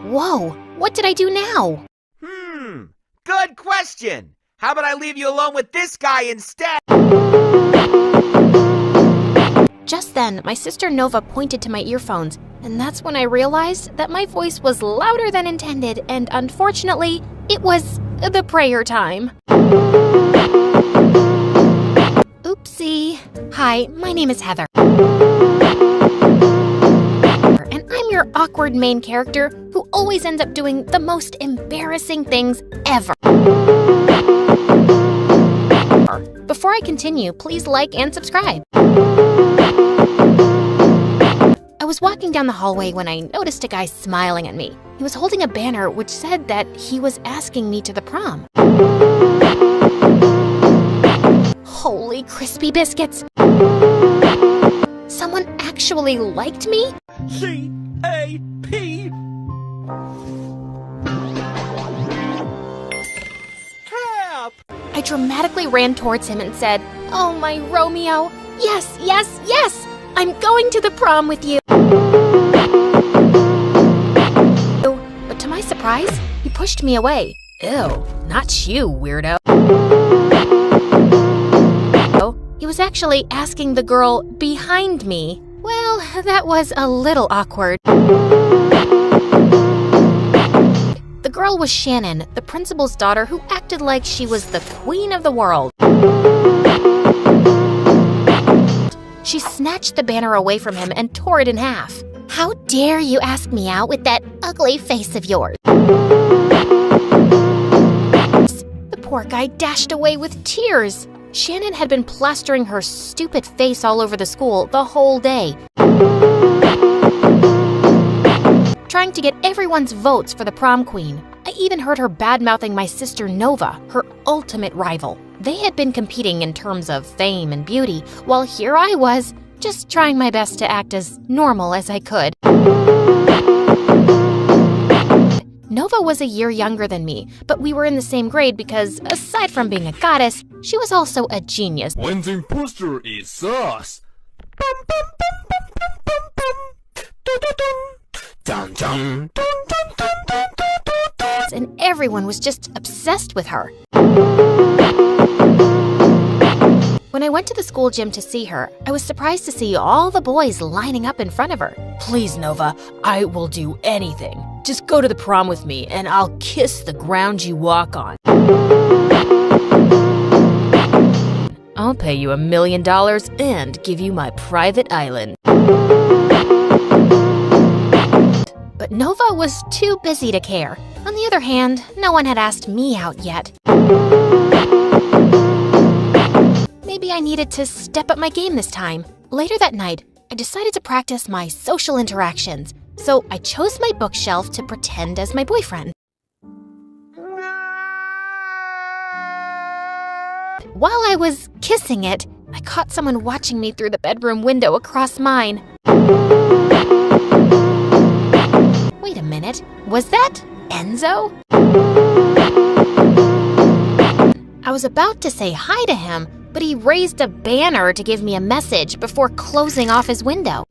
Speaker 1: Whoa, what did I do now?
Speaker 4: Good question. How about I leave you alone with this guy instead?
Speaker 3: Just then, my sister Nova pointed to my earphones, and that's when I realized that my voice was louder than intended, and unfortunately, it was the prayer time. Oopsie. Hi, my name is Heather. And I'm your awkward main character who always ends up doing the most embarrassing things ever. Before I continue, please like and subscribe. I was walking down the hallway when I noticed a guy smiling at me. He was holding a banner which said that he was asking me to the prom. Holy crispy biscuits! Someone actually liked me?
Speaker 8: C-A-P. Cap!
Speaker 3: I dramatically ran towards him and said, "Oh, my Romeo, yes, yes, yes! I'm going to the prom with you!" But to my surprise, he pushed me away. Ew, not you, weirdo. He was actually asking the girl behind me. Well, that was a little awkward. The girl was Shannon, the principal's daughter who acted like she was the queen of the world. She snatched the banner away from him and tore it in half.
Speaker 1: How dare you ask me out with that ugly face of yours?
Speaker 3: The poor guy dashed away with tears. Shannon had been plastering her stupid face all over the school the whole day, trying to get everyone's votes for the prom queen. I even heard her bad-mouthing my sister Nova, her ultimate rival. They had been competing in terms of fame and beauty, while here I was, just trying my best to act as normal as I could. Nova was a year younger than me, but we were in the same grade because, aside from being a goddess, she was also a genius.
Speaker 12: When the imposter is us.
Speaker 3: And everyone was just obsessed with her. When I went to the school gym to see her, I was surprised to see all the boys lining up in front of her.
Speaker 9: Please, Nova, I will do anything. Just go to the prom with me, and I'll kiss the ground you walk on. I'll pay you $1 million and give you my private island.
Speaker 3: But Nova was too busy to care. On the other hand, no one had asked me out yet. Maybe I needed to step up my game this time. Later that night, I decided to practice my social interactions, so I chose my bookshelf to pretend as my boyfriend. While I was kissing it, I caught someone watching me through the bedroom window across mine. Wait a minute, was that Enzo? I was about to say hi to him, but he raised a banner to give me a message before closing off his window.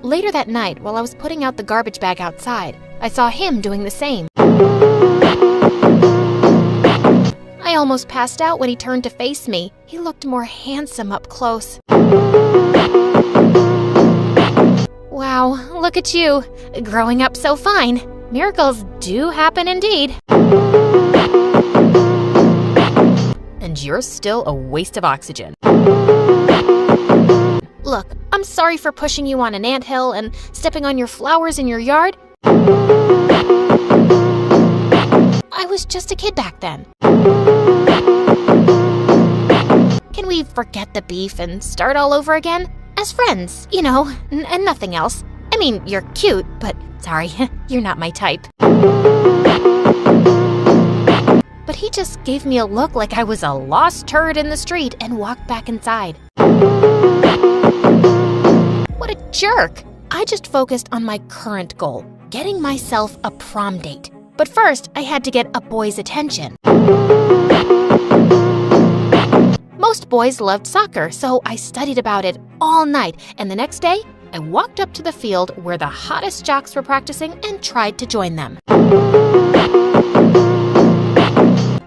Speaker 3: Later that night, while I was putting out the garbage bag outside, I saw him doing the same. I almost passed out when he turned to face me. He looked more handsome up close. Wow, look at you, growing up so fine. Miracles do happen indeed.
Speaker 9: And you're still a waste of oxygen.
Speaker 3: Look, I'm sorry for pushing you on an anthill and stepping on your flowers in your yard. I was just a kid back then. Can we forget the beef and start all over again? As friends, you know, and nothing else. I mean, you're cute, but sorry, you're not my type. But he just gave me a look like I was a lost turd in the street and walked back inside. What a jerk! I just focused on my current goal, getting myself a prom date. But first, I had to get a boy's attention. Most boys loved soccer, so I studied about it all night, and the next day, I walked up to the field where the hottest jocks were practicing and tried to join them.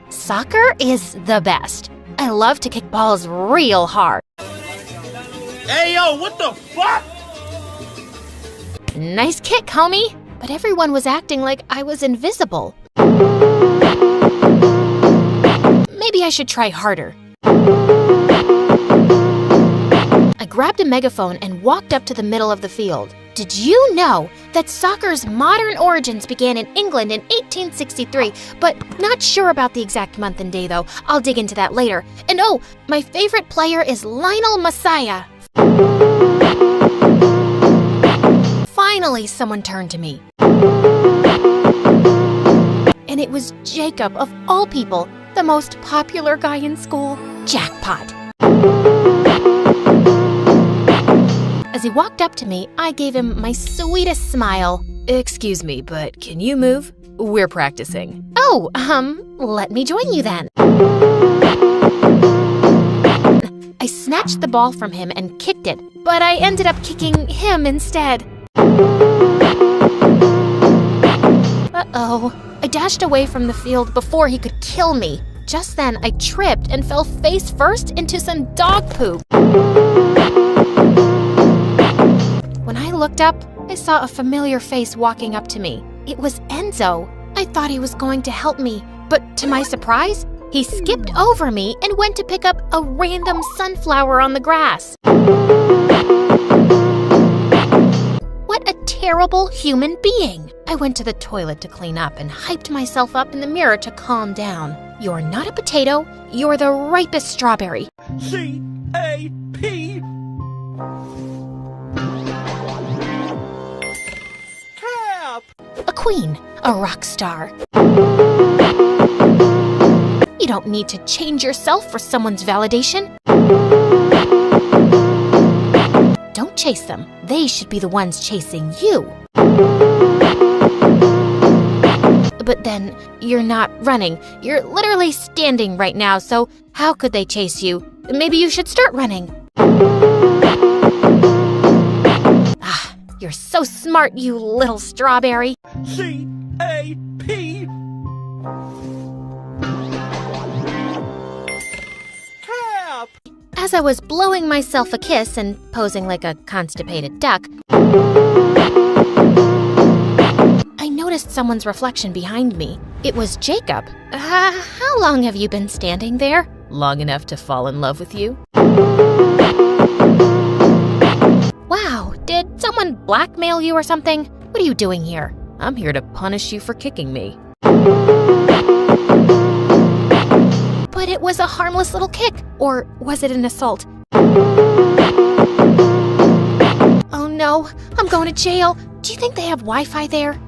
Speaker 3: Soccer is the best. I love to kick balls real hard.
Speaker 12: Hey, yo, what the fuck?
Speaker 3: Nice kick, homie. But everyone was acting like I was invisible. Maybe I should try harder. I grabbed a megaphone and walked up to the middle of the field. Did you know that soccer's modern origins began in England in 1863, but not sure about the exact month and day though. I'll dig into that later. And oh, my favorite player is Lionel Messiah. Finally, someone turned to me. And it was Jacob, of all people, the most popular guy in school. Jackpot. As he walked up to me, I gave him my sweetest smile.
Speaker 9: Excuse me, but can you move? we're practicing.
Speaker 3: Oh, let me join you then. I snatched the ball from him and kicked it, but I ended up kicking him instead. Uh-oh. I dashed away from the field before he could kill me. Just then, I tripped and fell face first into some dog poop. When I looked up, I saw a familiar face walking up to me. It was Enzo. I thought he was going to help me, but to my surprise, he skipped over me and went to pick up a random sunflower on the grass. What a terrible human being! I went to the toilet to clean up and hyped myself up in the mirror to calm down. You're not a potato, you're the ripest strawberry.
Speaker 12: C-A-P. Cap.
Speaker 3: A queen, a rock star. You don't need to change yourself for someone's validation. Don't chase them. They should be the ones chasing you. But then, you're not running. You're literally standing right now, so how could they chase you? Maybe you should start running. Ah, you're so smart, you little strawberry.
Speaker 12: C-A-P. Cap.
Speaker 3: As I was blowing myself a kiss and posing like a constipated duck, I noticed someone's reflection behind me. It was Jacob. How long have you been standing there?
Speaker 9: Long enough to fall in love with you?
Speaker 3: Wow, did someone blackmail you or something? What are you doing here?
Speaker 9: I'm here to punish you for kicking me.
Speaker 3: But it was a harmless little kick. Or was it an assault? Oh no, I'm going to jail. Do you think they have Wi-Fi there?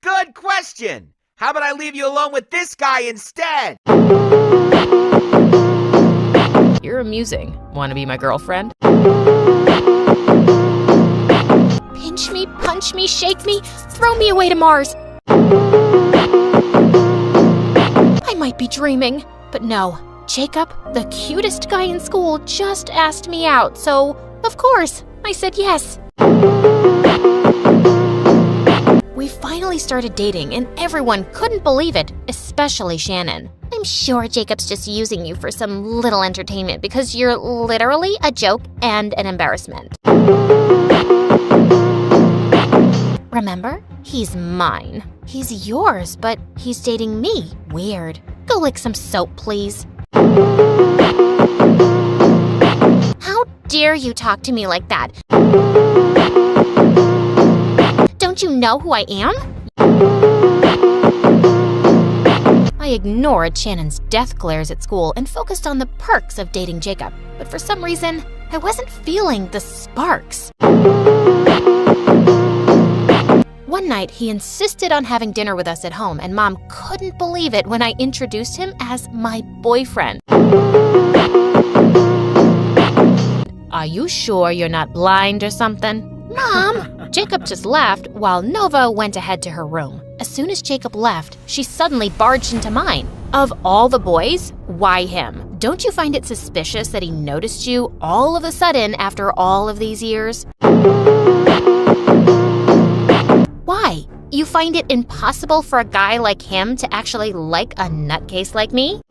Speaker 4: Good question. How about I leave you alone with this guy instead?
Speaker 9: You're amusing. Want to be my girlfriend?
Speaker 3: Pinch me, punch me, shake me, throw me away to Mars. I might be dreaming, but no. Jacob, the cutest guy in school, just asked me out, so of course, I said yes. We finally started dating, and everyone couldn't believe it, especially Shannon. I'm sure Jacob's just using you for some little entertainment because you're literally a joke and an embarrassment. Remember? He's mine. He's yours, but he's dating me. Weird. Go lick some soap, please. How dare you talk to me like that? Don't you know who I am? I ignored Shannon's death glares at school and focused on the perks of dating Jacob. But for some reason, I wasn't feeling the sparks. One night, he insisted on having dinner with us at home, and Mom couldn't believe it when I introduced him as my boyfriend.
Speaker 9: Are you sure you're not blind or something?
Speaker 3: Mom! Jacob just laughed while Nova went ahead to her room. As soon as Jacob left, she suddenly barged into mine. Of all the boys, why him? Don't you find it suspicious that he noticed you all of a sudden after all of these years? Why? You find it impossible for a guy like him to actually like a nutcase like me?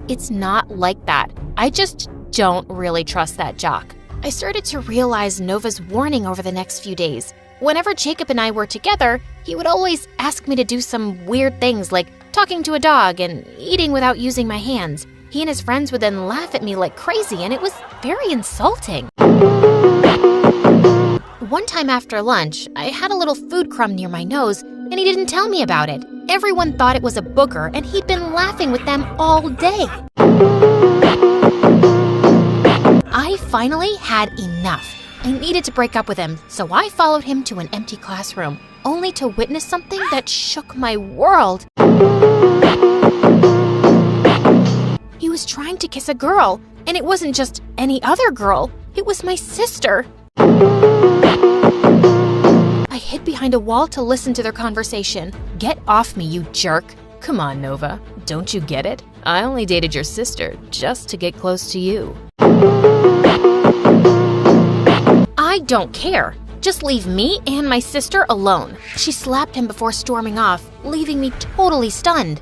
Speaker 3: It's not like that. I just don't really trust that jock. I started to realize Nova's warning over the next few days. Whenever Jacob and I were together, he would always ask me to do some weird things like talking to a dog and eating without using my hands. He and his friends would then laugh at me like crazy, and it was very insulting. One time after lunch, I had a little food crumb near my nose, and he didn't tell me about it. Everyone thought it was a booger, and he'd been laughing with them all day. I finally had enough. I needed to break up with him, so I followed him to an empty classroom, only to witness something that shook my world. He was trying to kiss a girl, and it wasn't just any other girl. It was my sister. I hid behind a wall to listen to their conversation.
Speaker 9: Get off me, you jerk. Come on, Nova. Don't you get it? I only dated your sister just to get close to you.
Speaker 3: I don't care. Just leave me and my sister alone. She slapped him before storming off, leaving me totally stunned.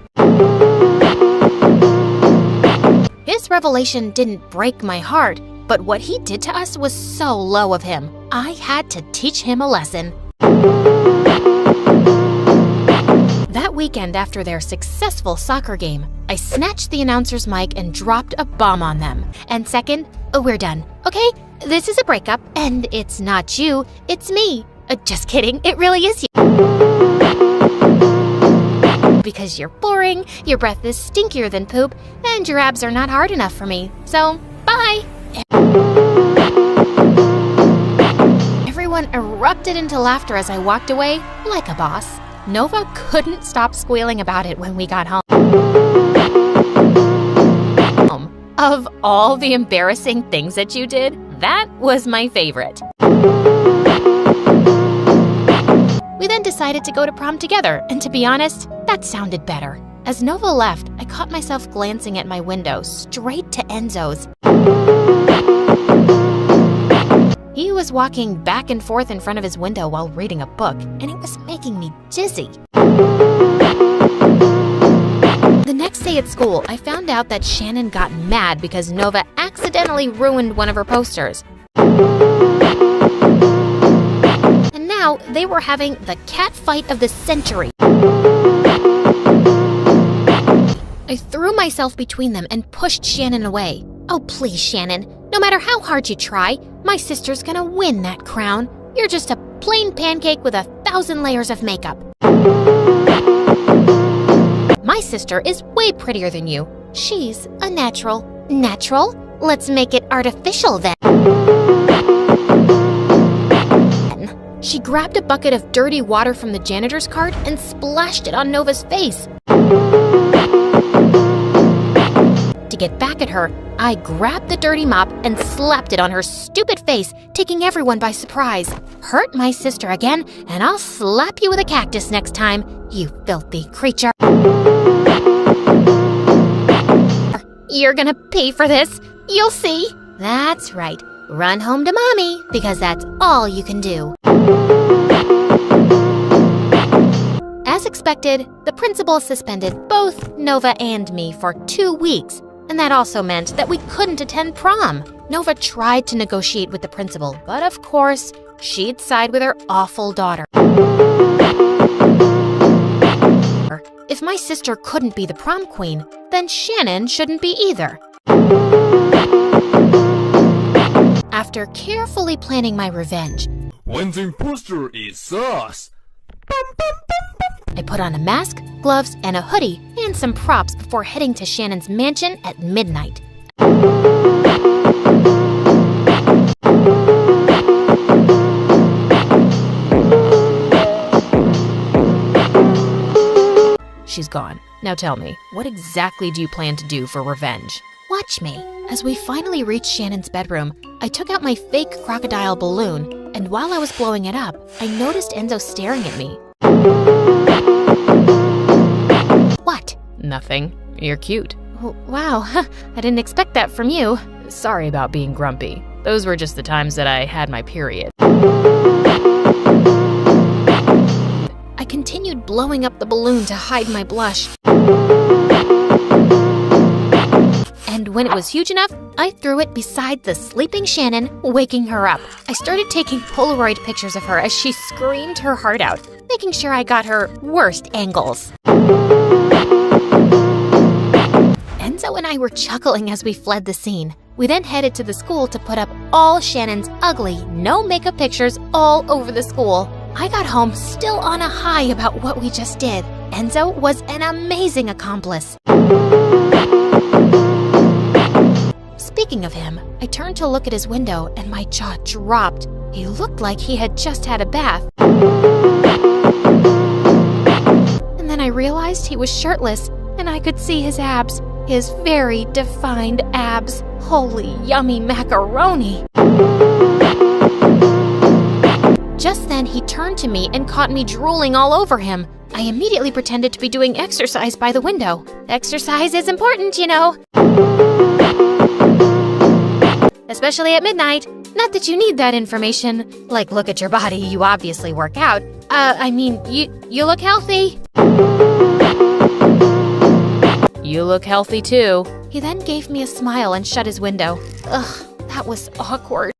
Speaker 3: His revelation didn't break my heart, but what he did to us was so low of him. I had to teach him a lesson. That weekend after their successful soccer game, I snatched the announcer's mic and dropped a bomb on them. And second, we're done, okay? This is a breakup, and it's not you, it's me. Just kidding, it really is you. Because you're boring, your breath is stinkier than poop, and your abs are not hard enough for me. So, bye! Everyone erupted into laughter as I walked away, like a boss. Nova couldn't stop squealing about it when we got home. Of all the embarrassing things that you did, that was my favorite. We then decided to go to prom together, and to be honest, that sounded better. As Nova left, I caught myself glancing at my window straight to Enzo's. He was walking back and forth in front of his window while reading a book, and it was making me dizzy. The next day at school, I found out that Shannon got mad because Nova accidentally ruined one of her posters. And now they were having the cat fight of the century. I threw myself between them and pushed Shannon away. Oh, please, Shannon. No matter how hard you try, my sister's gonna win that crown. You're just a plain pancake with 1,000 layers of makeup. My sister is way prettier than you. She's a natural. Natural? Let's make it artificial then. She grabbed a bucket of dirty water from the janitor's cart and splashed it on Nova's face. To get back at her, I grabbed the dirty mop and slapped it on her stupid face, taking everyone by surprise. Hurt my sister again, and I'll slap you with a cactus next time, you filthy creature. You're gonna pay for this. You'll see. That's right. Run home to mommy, because that's all you can do. As expected, the principal suspended both Nova and me for 2 weeks. And that also meant that we couldn't attend prom. Nova tried to negotiate with the principal, but of course, she'd side with her awful daughter. If my sister couldn't be the prom queen, then Shannon shouldn't be either. After carefully planning my revenge,
Speaker 12: When the imposter is sus.
Speaker 3: I put on a mask, gloves, and a hoodie, and some props before heading to Shannon's mansion at midnight.
Speaker 9: She's gone. Now tell me, what exactly do you plan to do for revenge?
Speaker 3: Watch me. As we finally reached Shannon's bedroom, I took out my fake crocodile balloon, and while I was blowing it up, I noticed Enzo staring at me. What?
Speaker 9: Nothing. You're cute.
Speaker 3: Wow, I didn't expect that from you.
Speaker 9: Sorry about being grumpy. Those were just the times that I had my period.
Speaker 3: I continued blowing up the balloon to hide my blush. And when it was huge enough, I threw it beside the sleeping Shannon, waking her up. I started taking Polaroid pictures of her as she screamed her heart out, making sure I got her worst angles. Enzo and I were chuckling as we fled the scene. We then headed to the school to put up all Shannon's ugly, no makeup pictures all over the school. I got home still on a high about what we just did. Enzo was an amazing accomplice. Speaking of him, I turned to look at his window and my jaw dropped. He looked like he had just had a bath. And then I realized he was shirtless and I could see his abs. His very defined abs. Holy yummy macaroni! Just then, he turned to me and caught me drooling all over him. I immediately pretended to be doing exercise by the window. Exercise is important, you know. Especially at midnight. Not that you need that information. Like, look at your body, you obviously work out. I mean, you look healthy.
Speaker 9: You look healthy too.
Speaker 3: He then gave me a smile and shut his window. Ugh, that was awkward.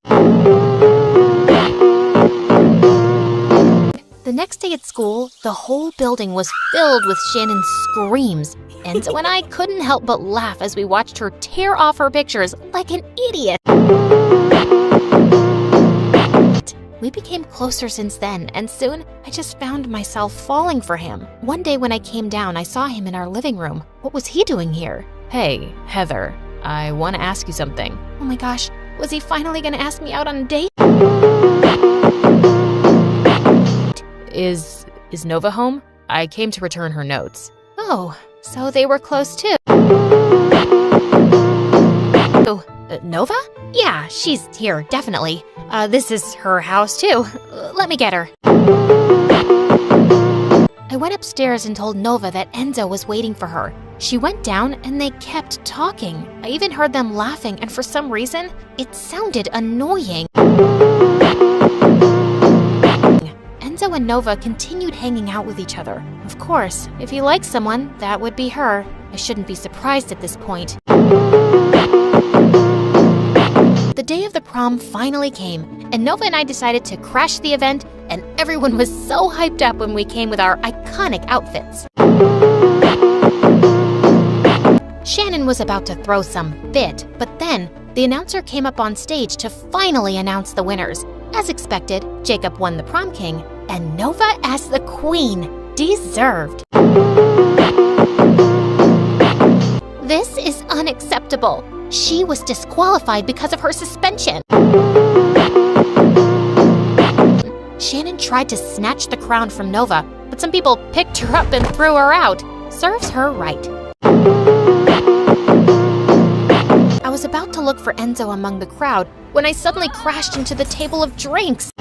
Speaker 3: The next day at school, the whole building was filled with Shannon's screams. Enzo and I couldn't help but laugh as we watched her tear off her pictures like an idiot. We became closer since then, and soon I just found myself falling for him. One day when I came down, I saw him in our living room. What was he doing here?
Speaker 9: Hey, Heather, I want to ask you something.
Speaker 3: Oh my gosh, was he finally gonna ask me out on a date?
Speaker 9: Is Nova home? I came to return her notes.
Speaker 3: Oh, so they were close too. Nova? Yeah, she's here, definitely. This is her house too. Let me get her. I went upstairs and told Nova that Enzo was waiting for her. She went down and they kept talking. I even heard them laughing, and for some reason, it sounded annoying. Enzo and Nova continued hanging out with each other. Of course, if he likes someone, that would be her. I shouldn't be surprised at this point. The day of the prom finally came, and Nova and I decided to crash the event, and everyone was so hyped up when we came with our iconic outfits. Shannon was about to throw some fit, but then the announcer came up on stage to finally announce the winners. As expected, Jacob won the prom king, and Nova as the queen. Deserved. This is unacceptable. She was disqualified because of her suspension. Shannon tried to snatch the crown from Nova, but some people picked her up and threw her out. Serves her right. I was about to look for Enzo among the crowd when I suddenly crashed into the table of drinks.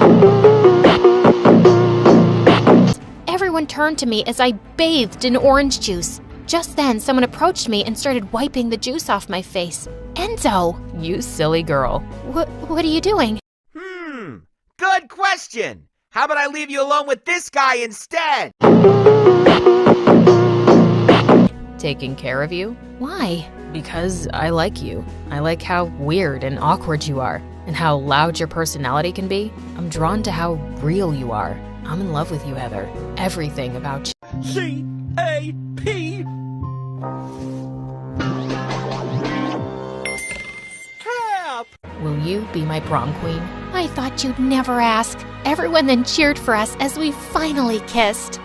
Speaker 3: Everyone turned to me as I bathed in orange juice. Just then, someone approached me and started wiping the juice off my face. Enzo!
Speaker 9: You silly girl.
Speaker 3: What are you doing?
Speaker 4: Good question! How about I leave you alone with this guy instead?
Speaker 9: Taking care of you?
Speaker 3: Why?
Speaker 9: Because I like you. I like how weird and awkward you are, and how loud your personality can be. I'm drawn to how real you are. I'm in love with you, Heather. Everything about you.
Speaker 12: C-A-P. Cap!
Speaker 9: Will you be my prom queen?
Speaker 3: I thought you'd never ask. Everyone then cheered for us as we finally kissed.